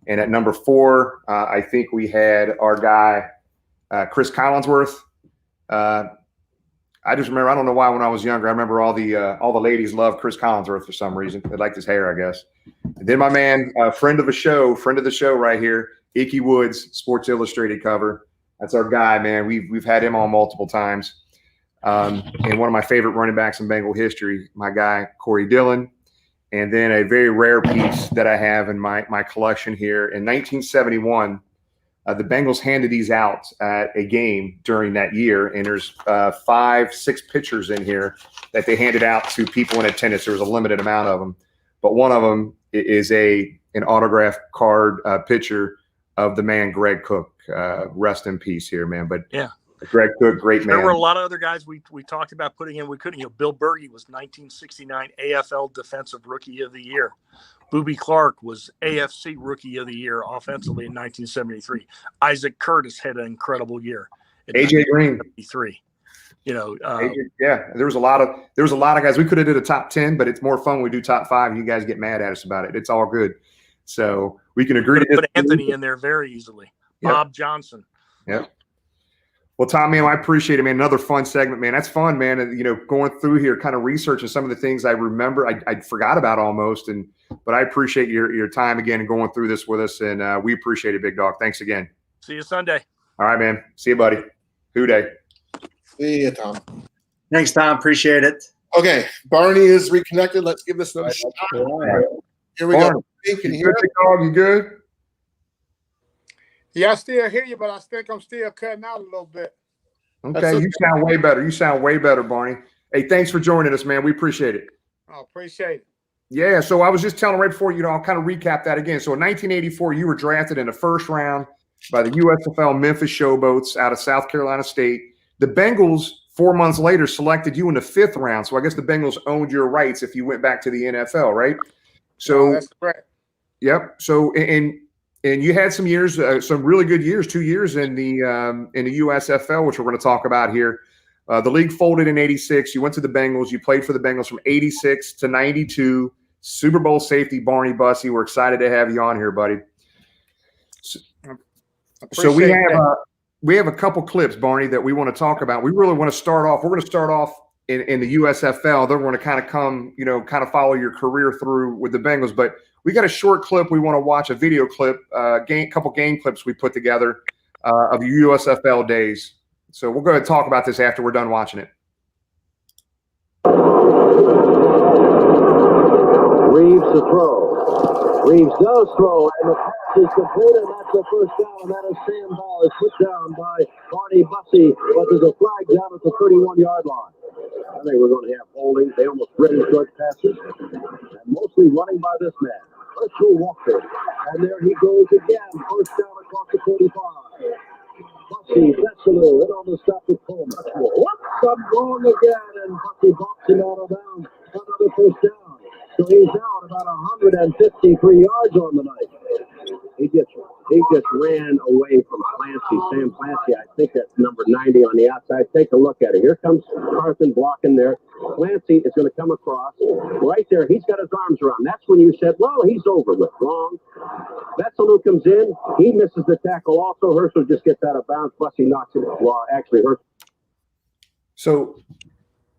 And at number 4, I think we had our guy Cris Collinsworth. I just remember, I don't know why, when I was younger, I remember all the ladies loved Cris Collinsworth for some reason. They liked his hair, I guess. And then my man, friend of the show right here, Ickey Woods, Sports Illustrated cover. That's our guy, man. We've had him on multiple times. And one of my favorite running backs in Bengal history, my guy, Corey Dillon. And then a very rare piece that I have in my collection here. In 1971, the Bengals handed these out at a game during that year, and there's 5-6 pictures in here that they handed out to people in attendance. There was a limited amount of them, but one of them is an autograph card picture of the man Greg Cook. Rest in peace here, man. But yeah, Greg Cook, great man. There were a lot of other guys we talked about putting in. We couldn't. Bill Berge was 1969 AFL Defensive Rookie of the Year. Boobie Clark was AFC Rookie of the Year offensively in 1973. Isaac Curtis had an incredible year. AJ Green, 1973. Yeah, there was a lot of guys. We could have did a top 10, but it's more fun when we do top 5 and you guys get mad at us about it. It's all good. So we can agree to put Anthony in there very easily. Yep. Bob Johnson. Yep. Well, Tom, man, I appreciate it, man. Another fun segment, man. That's fun, man. And, going through here, kind of researching some of the things I remember, I forgot about almost. But I appreciate your time again and going through this with us. And we appreciate it, big dog. Thanks again. See you Sunday. All right, man. See you, buddy. Who day. See you, Tom. Thanks, Tom. Appreciate it. Okay, Barney is reconnected. Let's give this another shot. Right. Here we go. Can you hear big dog? You good? Yeah, I still hear you, but I think I'm still cutting out a little bit. Okay, you sound way better. You sound way better, Barney. Hey, thanks for joining us, man. We appreciate it. I appreciate it. Yeah, so I was just telling right before, I'll kind of recap that again. So in 1984, you were drafted in the first round by the USFL Memphis Showboats out of South Carolina State. The Bengals, 4 months later, selected you in the 5th round. So I guess the Bengals owned your rights if you went back to the NFL, right? So that's correct. Yep. So and you had some years, some really good years, 2 years in the USFL, which we're going to talk about here. The league folded in '86. You went to the Bengals. You played for the Bengals from '86 to '92. Super Bowl safety Barney Bussey. We're excited to have you on here, buddy. So we have a couple clips, Barney, that we want to talk about. We really want to start off. We're going to start off in the USFL. Then we're going to kind of come, kind of follow your career through with the Bengals. But we got a short clip. We want to watch a video clip, couple game clips we put together of your USFL days. So we'll go ahead and talk about this after we're done watching it. Reeves to throw. Reeves does throw, and the pass is completed. That's the first down, and that is Sam Ball. Put down by Barney Bussey, but there's a flag down at the 31-yard line. I think we're going to have holding. They almost ready short passes, and mostly running by this man, Herschel Walker. And there he goes again. First down across the 45. Bussey, Veselu, in on the stop with Coleman. Whoops, I'm wrong again, and Bussey bumps him out of bounds. Another first down. So he's now at about 153 yards on the night. He just ran away from Clancy. Sam Clancy, I think that's number 90 on the outside. Take a look at it. Here comes Carson blocking there. Clancy is going to come across. Right there, he's got his arms around. That's when you said, well, he's over with. Wrong. Veselu comes in. He misses the tackle also. Herschel just gets out of bounds. Bussey knocks him. Well, actually, Herschel.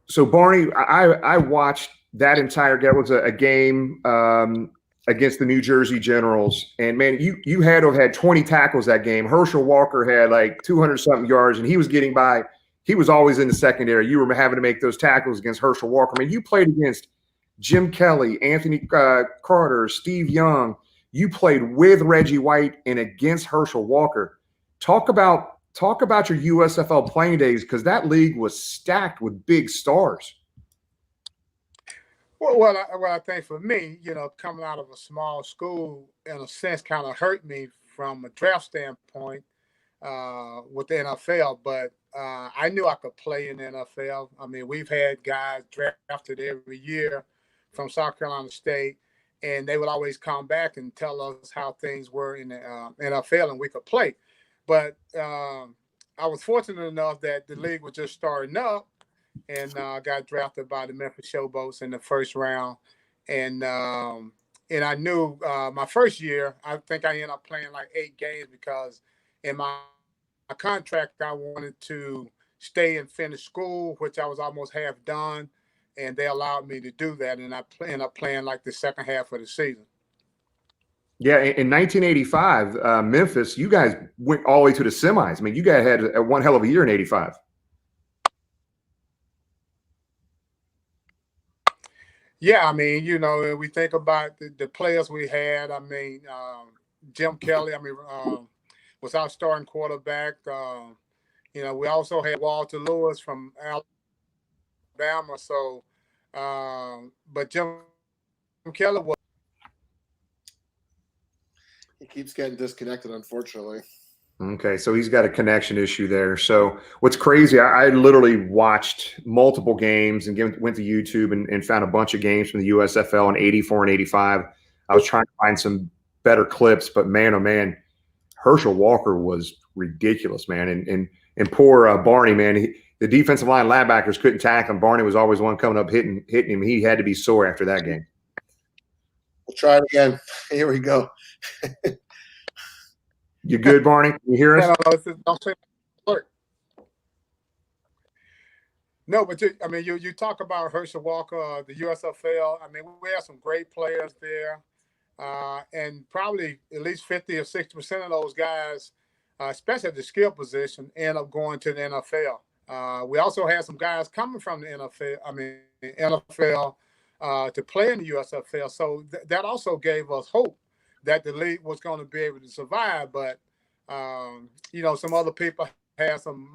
So Barney, I watched that entire game. It was a game against the New Jersey Generals, and man, you had to have had 20 tackles that game. Herschel Walker had like 200-something yards, and he was getting by. He was always in the secondary. You were having to make those tackles against Herschel Walker. I mean, you played against Jim Kelly, Anthony Carter, Steve Young. You played with Reggie White and against Herschel Walker. Talk about your USFL playing days, because that league was stacked with big stars. Well, I think for me, coming out of a small school, in a sense, kind of hurt me from a draft standpoint with the NFL. But I knew I could play in the NFL. I mean, we've had guys drafted every year from South Carolina State, and they would always come back and tell us how things were in the NFL, and we could play. But I was fortunate enough that the league was just starting up, and got drafted by the Memphis Showboats in the first round. And I knew my first year, I think I ended up playing like 8 games, because in my contract, I wanted to stay and finish school, which I was almost half done. And they allowed me to do that. And I ended up playing like the second half of the season. Yeah, in 1985, Memphis, you guys went all the way to the semis. I mean, you guys had one hell of a year in 85. Yeah, I mean, we think about the players we had. I mean, Jim Kelly, was our starting quarterback. We also had Walter Lewis from Alabama. So, but Jim Kelly was. He keeps getting disconnected, unfortunately. Okay, so he's got a connection issue there. So what's crazy, I literally watched multiple games and went to YouTube and found a bunch of games from the USFL in 84 and 85. I was trying to find some better clips, but man, oh man, Herschel Walker was ridiculous, man. And poor Barney, man, the defensive line linebackers couldn't tackle him. Barney was always one coming up hitting him. He had to be sore after that game. We'll try it again. Here we go. You good, Barney? Can you hear us? No, but you talk about Herschel Walker, the USFL. I mean, we have some great players there, and probably at least 50 or 60% of those guys, especially at the skill position, end up going to the NFL. We also had some guys coming from the NFL to play in the USFL. So that also gave us hope that the league was going to be able to survive. But, some other people had some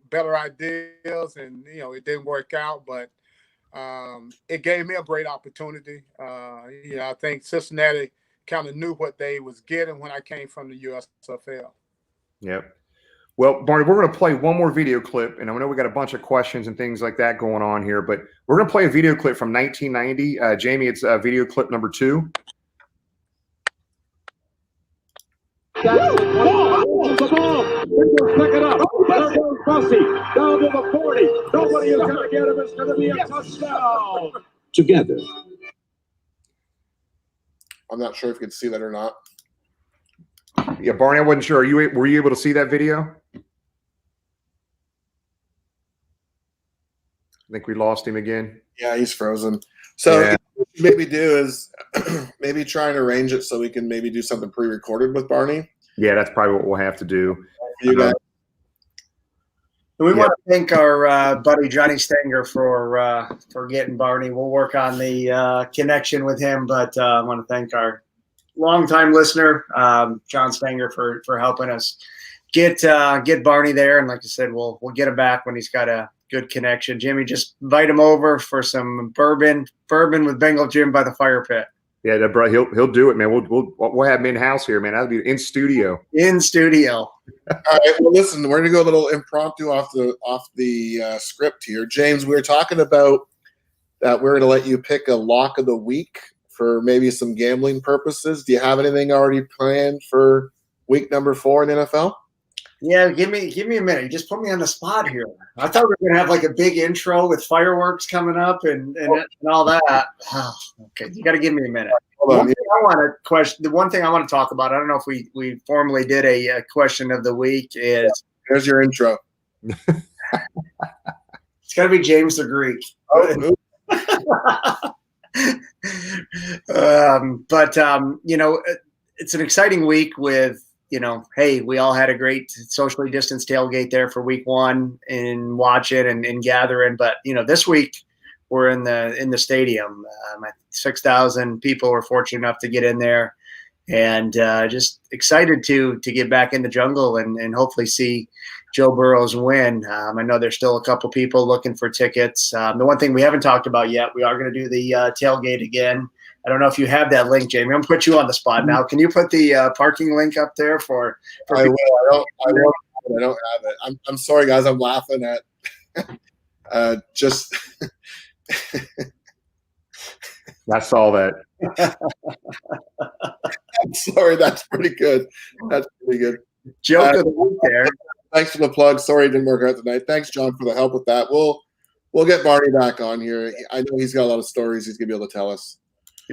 better ideas, and, it didn't work out. But it gave me a great opportunity. I think Cincinnati kind of knew what they was getting when I came from the USFL. Yep. Well, Barney, we're going to play one more video clip, and I know we got a bunch of questions and things like that going on here, but we're going to play a video clip from 1990. Jamie, it's video clip number 2. Pick it up. There goes Bussey down to the 40. Nobody is going to get him. It's going to be a touchdown. Together. I'm not sure if you can see that or not. Yeah, Barney, I wasn't sure. Were you able to see that video? I think we lost him again. Yeah, he's frozen. So what we maybe do is maybe try and arrange it so we can maybe do something pre-recorded with Barney. Yeah, that's probably what we'll have to do. You guys. We want to thank our buddy Johnny Stenger for getting Barney. We'll work on the connection with him, but I want to thank our longtime listener, John Stanger, for helping us get Barney there. And like I said, we'll get him back when he's got a good connection. Jimmy, just invite him over for some bourbon with Bengal Jim by the fire pit. Yeah, bro, he'll do it, man. We'll have him in house here, man. That'll be in studio. In studio. All right. Well, listen, we're gonna go a little impromptu off the script here. James, we were talking about that we're gonna let you pick a lock of the week for maybe some gambling purposes. Do you have anything already planned for week number 4 in the NFL? Yeah, give me a minute. You just put me on the spot here. I thought we were gonna have like a big intro with fireworks coming up and all that. Oh, okay, you got to give me a minute. The one thing I want to talk about. I don't know if we formally did a question of the week. Is Here's your intro. It's got to be James the Greek. Oh, It's an exciting week with. Hey, we all had a great socially distanced tailgate there for week 1 and watching and gathering. But, this week we're in the stadium. 6,000 people were fortunate enough to get in there and just excited to get back in the jungle and hopefully see Joe Burrow's win. I know there's still a couple people looking for tickets. The one thing we haven't talked about yet, we are going to do the tailgate again. I don't know if you have that link, Jamie. I'm going to put you on the spot now. Can you put the parking link up there for I will. I don't have it. I'm sorry, guys. I'm laughing at just. I saw that. I'm sorry. That's pretty good. Joke of the week there. Thanks for the plug. Sorry it didn't work out tonight. Thanks, John, for the help with that. We'll get Barney back on here. I know he's got a lot of stories he's going to be able to tell us.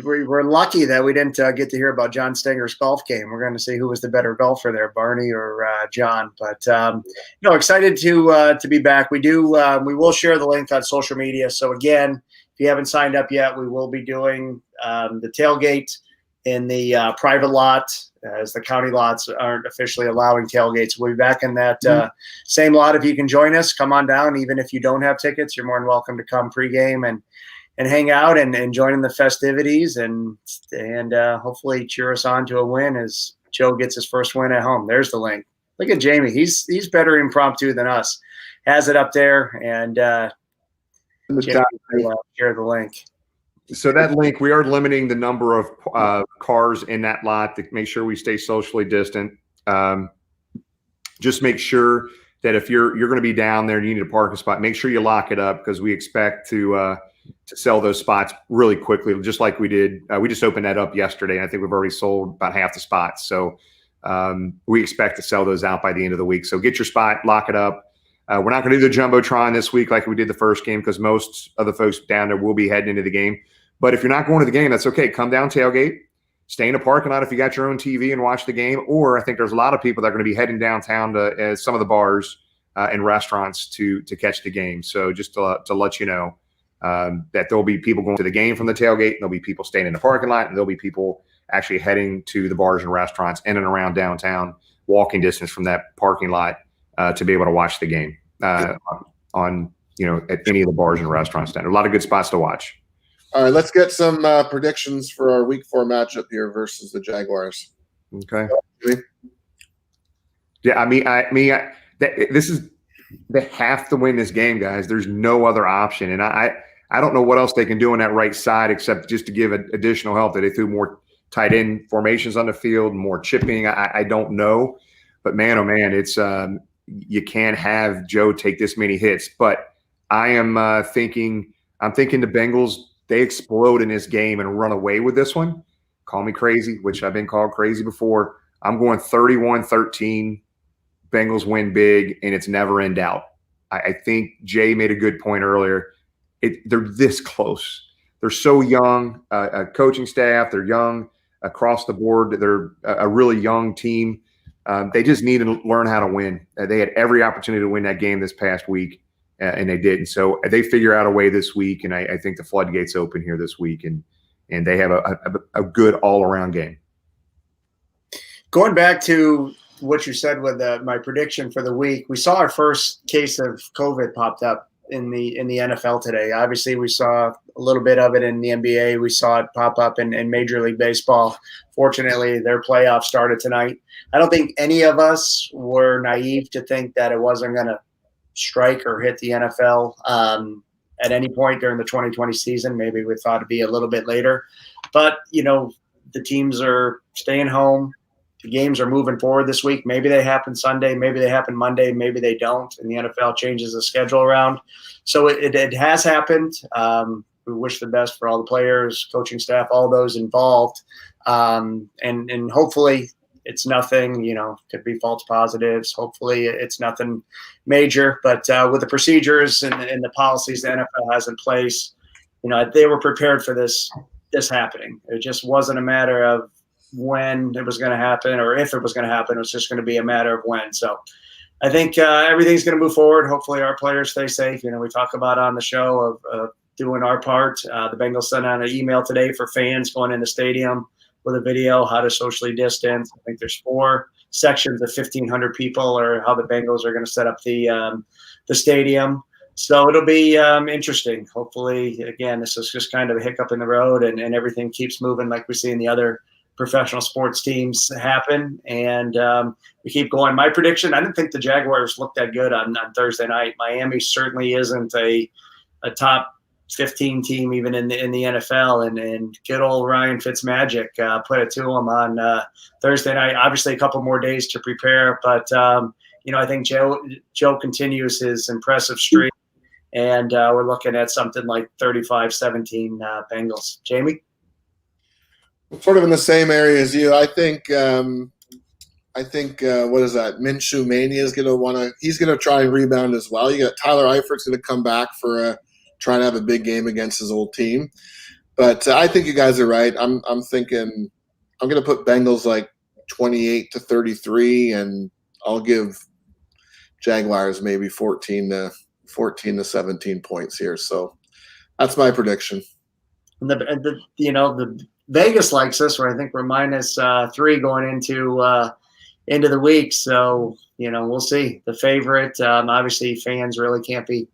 We're lucky that we didn't get to hear about John Stanger's golf game. We're going to see who was the better golfer there, Barney or John. But excited to be back. We will share the link on social media. So again, if you haven't signed up yet, we will be doing the tailgate in the private lot, as the county lots aren't officially allowing tailgates. We'll be back in that same lot. If you can join us, come on down. Even if you don't have tickets, you're more than welcome to come pregame and hang out and join in the festivities and hopefully cheer us on to a win as Joe gets his first win at home. There's the link. Look at Jamie. He's better impromptu than us. Has it up there and share the link. So that link, we are limiting the number of cars in that lot to make sure we stay socially distant. Just make sure that if you're going to be down there and you need a parking spot, make sure you lock it up because we expect to sell those spots really quickly, just like we did. We just opened that up yesterday, and I think we've already sold about half the spots. So we expect to sell those out by the end of the week. So get your spot, lock it up. We're not going to do the Jumbotron this week like we did the first game because most of the folks down there will be heading into the game. But if you're not going to the game, that's okay. Come down tailgate, stay in a parking lot if you got your own TV and watch the game. Or I think there's a lot of people that are going to be heading downtown to some of the bars and restaurants to catch the game. So just to let you know that there'll be people going to the game from the tailgate, and there'll be people staying in the parking lot, and there'll be people actually heading to the bars and restaurants in and around downtown, walking distance from that parking lot to be able to watch the game at any of the bars and restaurants down there. A lot of good spots to watch. All right, let's get some predictions for our Week 4 matchup here versus the Jaguars. Okay. Yeah, this is they have to win this game, guys. There's no other option, and I don't know what else they can do on that right side except just to give additional help. That they threw more tight end formations on the field, more chipping. I don't know, but man, oh man, it's you can't have Joe take this many hits. But I'm thinking the Bengals. They explode in this game and run away with this one. Call me crazy, which I've been called crazy before. I'm going 31-13. Bengals win big, and it's never in doubt. I think Jay made a good point earlier. They're this close. They're so young, coaching staff. They're young across the board. They're a really young team. They just need to learn how to win. They had every opportunity to win that game this past week. And they didn't. So they figure out a way this week, and I think the floodgates open here this week, and they have a good all-around game. Going back to what you said with my prediction for the week, we saw our first case of COVID popped up in the NFL today. Obviously, we saw a little bit of it in the NBA. We saw it pop up in Major League Baseball. Fortunately, their playoffs started tonight. I don't think any of us were naive to think that it wasn't going to strike or hit the NFL at any point during the 2020 season. Maybe we thought it'd be a little bit later. But, the teams are staying home. The games are moving forward this week. Maybe they happen Sunday. Maybe they happen Monday. Maybe they don't. And the NFL changes the schedule around. So it has happened. We wish the best for all the players, coaching staff, all those involved. And hopefully it's nothing, could be false positives. Hopefully it's nothing major. But with the procedures and the policies the NFL has in place, they were prepared for this happening. It just wasn't a matter of when it was going to happen or if it was going to happen. It was just going to be a matter of when. So I think everything's going to move forward. Hopefully our players stay safe. We talk about on the show of doing our part. The Bengals sent out an email today for fans going in the stadium with a video, how to socially distance. I think there's 4 sections of 1,500 people or how the Bengals are going to set up the stadium. So it'll be interesting. Hopefully, again, this is just kind of a hiccup in the road and everything keeps moving like we see in the other professional sports teams happen. And we keep going. My prediction, I didn't think the Jaguars looked that good on Thursday night. Miami certainly isn't a top 15 team even in the NFL, and good old Ryan Fitzmagic put it to him on Thursday night. Obviously, a couple more days to prepare, but I think Joe continues his impressive streak, and we're looking at something like 35-17 Bengals. Jamie? Sort of in the same area as you. I think what is that? Minshew Mania is he's gonna try and rebound as well. You got Tyler Eifert's gonna come back for trying to have a big game against his old team. But I think you guys are right. I'm thinking I'm gonna put Bengals like 28-33, and I'll give Jaguars maybe 14 to 17 points here. So that's my prediction. And the Vegas likes us, where I think we're -3 going into the week. So, we'll see. The favorite, obviously fans really can't be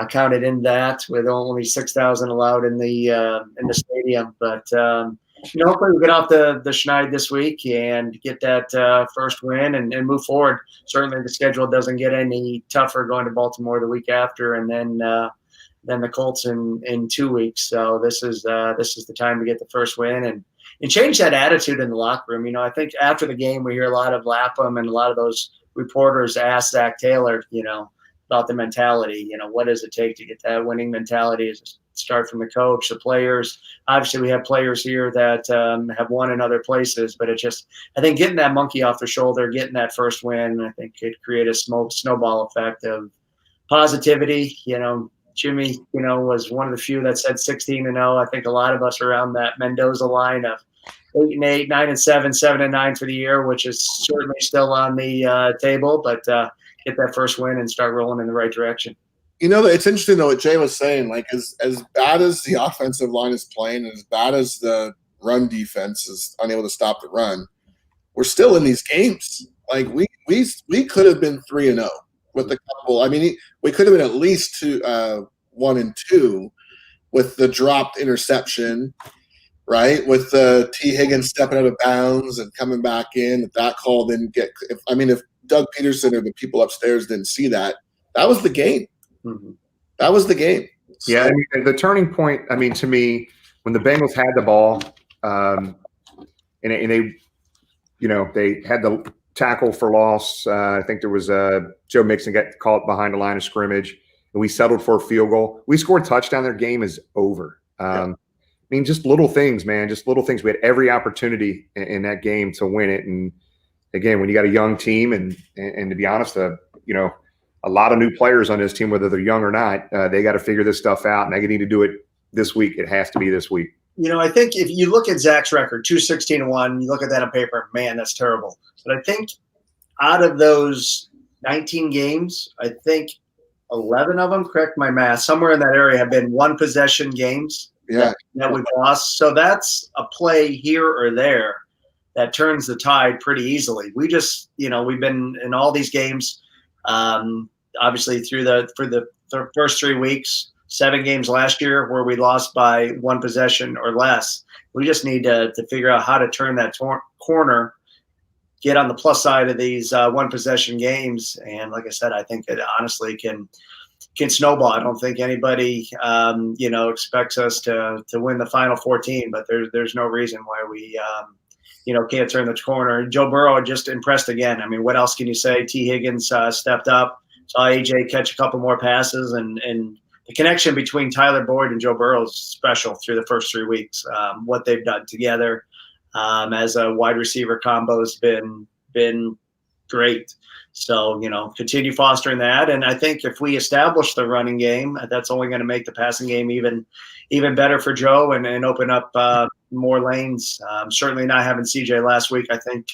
counted in that, with only 6,000 allowed in the stadium. But, hopefully we get off the schneid this week and get that first win and move forward. Certainly the schedule doesn't get any tougher going to Baltimore the week after, and then the Colts in 2 weeks. So this is the time to get the first win and change that attitude in the locker room. I think after the game we hear a lot of Lapham and a lot of those reporters ask Zach Taylor, about the mentality. What does it take to get that winning mentality? Is it start from the coach, the players? Obviously, we have players here that have won in other places, but I think getting that monkey off their shoulder, getting that first win, I think could create a snowball effect of positivity. Jimmy, was one of the few that said 16-0. I think a lot of us are around that Mendoza line of 8-8, 9-7, 7-9 for the year, which is certainly still on the table. But get that first win and start rolling in the right direction. It's interesting though what Jay was saying. Like as bad as the offensive line is playing, and as bad as the run defense is unable to stop the run, we're still in these games. Like we could have been 3-0 with a couple. I mean, we could have been at least 1-2 with the dropped interception, right? With the T. Higgins stepping out of bounds and coming back in. If that call didn't get, if Doug Peterson or the people upstairs didn't see that, that was the game. Mm-hmm. That was the game. So, yeah, the turning point. To me, when the Bengals had the ball, and they had the tackle for loss. I think there was Joe Mixon got caught behind the line of scrimmage, and we settled for a field goal. We scored a touchdown. Their game is over. Just little things, man. Just little things. We had every opportunity in that game to win it. And again, when you got a young team, and to be honest, a lot of new players on this team, whether they're young or not, they got to figure this stuff out, and they need to do it this week. It has to be this week. I think if you look at Zach's record, 2-16-1, you look at that on paper, man, that's terrible. But I think out of those 19 games, I think 11 of them, correct my math, somewhere in that area have been one possession games that we've lost. So that's a play here or there that turns the tide pretty easily. We just, we've been in all these games, obviously for the first 3 weeks, 7 games last year where we lost by 1 possession or less. We just need to figure out how to turn that corner, get on the plus side of these 1 possession games. And like I said, I think it honestly can snowball. I don't think anybody, expects us to win the final 14, but there's no reason why we, can't turn the corner. Joe Burrow just impressed again. I mean, what else can you say? T. Higgins stepped up, saw AJ catch a couple more passes, and the connection between Tyler Boyd and Joe Burrow is special through the first 3 weeks. What they've done together as a wide receiver combo has been great. So, continue fostering that. And I think if we establish the running game, that's only going to make the passing game even better for Joe and open up more lanes. Certainly not having CJ last week, I think,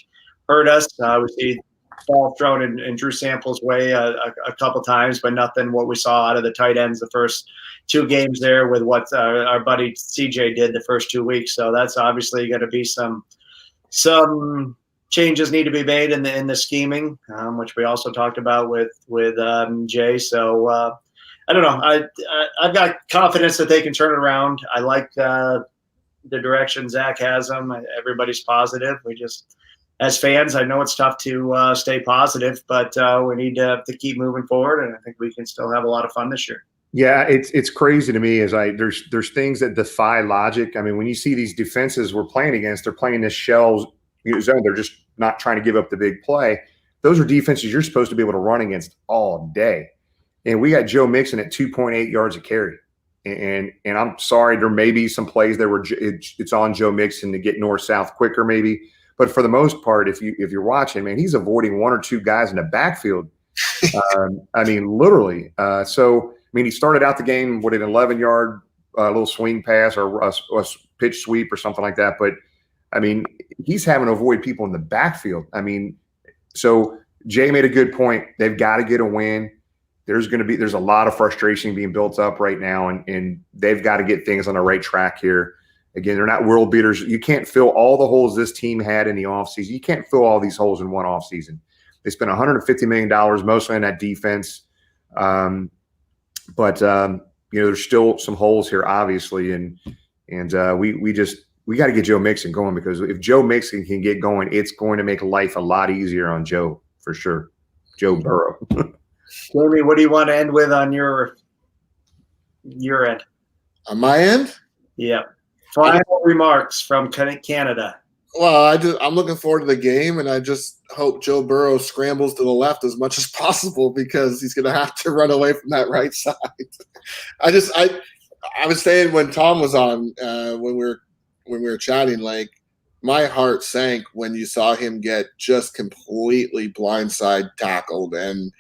hurt us. We see ball thrown in Drew Sample's way a couple times, but nothing what we saw out of the tight ends the first 2 games there with what our buddy CJ did the first 2 weeks. So that's obviously going to be some changes need to be made in the scheming, which we also talked about with Jay. So I don't know. I've got confidence that they can turn it around. I like the direction Zach has them. Everybody's positive. We just, as fans, I know it's tough to stay positive, but we need to keep moving forward, and I think we can still have a lot of fun this year. Yeah, it's crazy to me there's things that defy logic. I mean, when you see these defenses we're playing against, they're playing this shell zone. They're just not trying to give up the big play. Those are defenses you're supposed to be able to run against all day. And we got Joe Mixon at 2.8 yards a carry. And I'm sorry, there may be some plays there where it's on Joe Mixon to get north-south quicker maybe. But for the most part, if you're watching, man, he's avoiding 1 or 2 guys in the backfield. I mean, literally. He started out the game with an 11-yard little swing pass or a pitch sweep or something like that. But, I mean, he's having to avoid people in the backfield. I mean, so Jay made a good point. They've got to get a win. There's a lot of frustration being built up right now, and they've got to get things on the right track here. Again, they're not world beaters. You can't fill all the holes this team had in the offseason. You can't fill all these holes in one offseason. They spent $150 million mostly on that defense. But there's still some holes here, obviously, and we got to get Joe Mixon going, because if Joe Mixon can get going, it's going to make life a lot easier on Joe for sure. Joe Burrow. Jamie, what do you want to end with on your end? On my end? Yeah. Final remarks from Canada. Well, I'm looking forward to the game, and I just hope Joe Burrow scrambles to the left as much as possible, because he's going to have to run away from that right side. I was saying when Tom was on, when we were chatting, like, my heart sank when you saw him get just completely blindside tackled and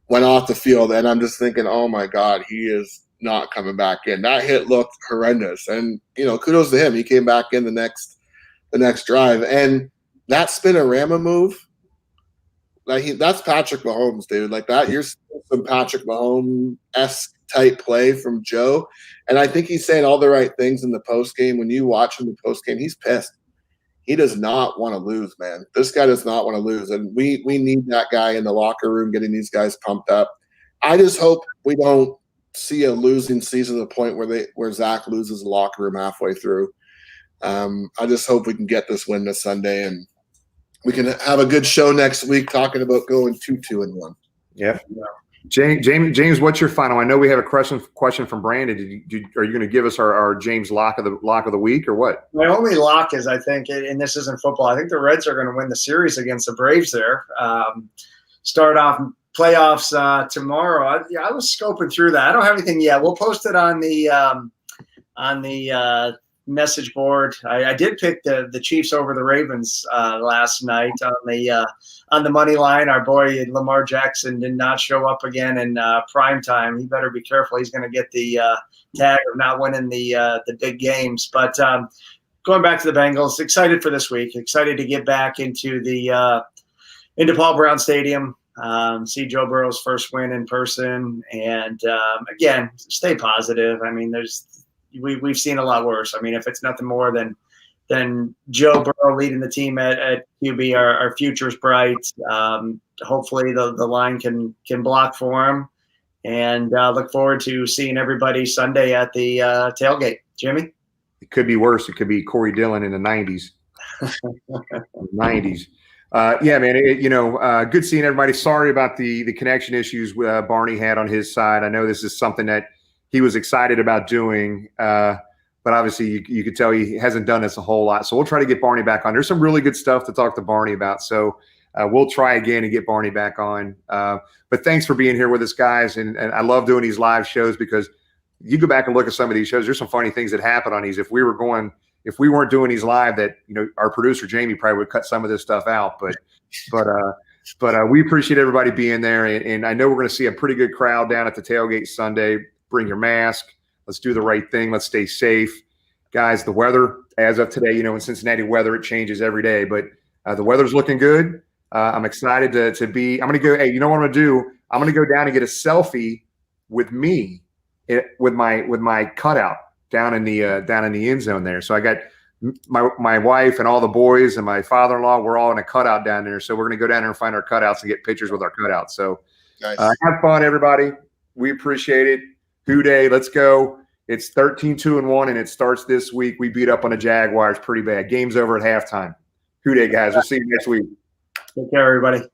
went off the field. And I'm just thinking, oh my God, he is not coming back in. That hit looked horrendous. And, kudos to him. He came back in the next drive. And that spinorama move, that's Patrick Mahomes, dude. Like that, you're seeing some Patrick Mahomes-esque type play from Joe. And I think he's saying all the right things in the postgame. When you watch him in the postgame, he's pissed. He does not want to lose, man. This guy does not want to lose. And we need that guy in the locker room getting these guys pumped up. I just hope we don't see a losing season to the point where Zach loses the locker room halfway through. I just hope we can get this win this Sunday, and we can have a good show next week talking about going 2-2-1. Yep. Yeah. James, what's your final? I know we have a question from Brandon. Are you going to give us our James lock of the week, or what? My only lock is, I think, and this isn't football, I think the Reds are going to win the series against the Braves there. Start off playoffs tomorrow. I was scoping through that. I don't have anything yet. We'll post it on the message board. I did pick the Chiefs over the Ravens last night on the money line. Our boy Lamar Jackson did not show up again in prime time. He better be careful. He's going to get the tag of not winning the big games. But going back to the Bengals, excited for this week. Excited to get back into Paul Brown Stadium. See Joe Burrow's first win in person, and again, stay positive. I mean, we've seen a lot worse. I mean, if it's nothing more than Joe Burrow leading the team at QB, our future's bright. Hopefully the line can block for him, And look forward to seeing everybody Sunday at the tailgate. Jimmy? It could be worse. It could be Corey Dillon in the 90s. 90s. Yeah, man, good seeing everybody. Sorry about the connection issues Barney had on his side. I know this is something that he was excited about doing, but obviously you could tell he hasn't done this a whole lot. So we'll try to get Barney back on. There's some really good stuff to talk to Barney about. So we'll try again and get Barney back on. But thanks for being here with us, guys. And I love doing these live shows because you go back and look at some of these shows. There's some funny things that happen on these. If we weren't doing these live, that our producer Jamie probably would cut some of this stuff out. But we appreciate everybody being there, and I know we're going to see a pretty good crowd down at the tailgate Sunday. Bring your mask. Let's do the right thing. Let's stay safe, guys. The weather, as of today, in Cincinnati weather, it changes every day, but the weather's looking good. I'm excited to be. I'm going to go. Hey, you know what I'm going to do? I'm going to go down and get a selfie with me, with my cutout down in the end zone there. So I got my wife and all the boys and my father-in-law. We're all in a cutout down there. So we're going to go down there and find our cutouts and get pictures with our cutouts. So nice. Have fun, everybody. We appreciate it. Who Day, let's go. It's 13-2-1, and it starts this week. We beat up on the Jaguars pretty bad. Game's over at halftime. Who Day, guys. We'll see you next week. Take care, everybody.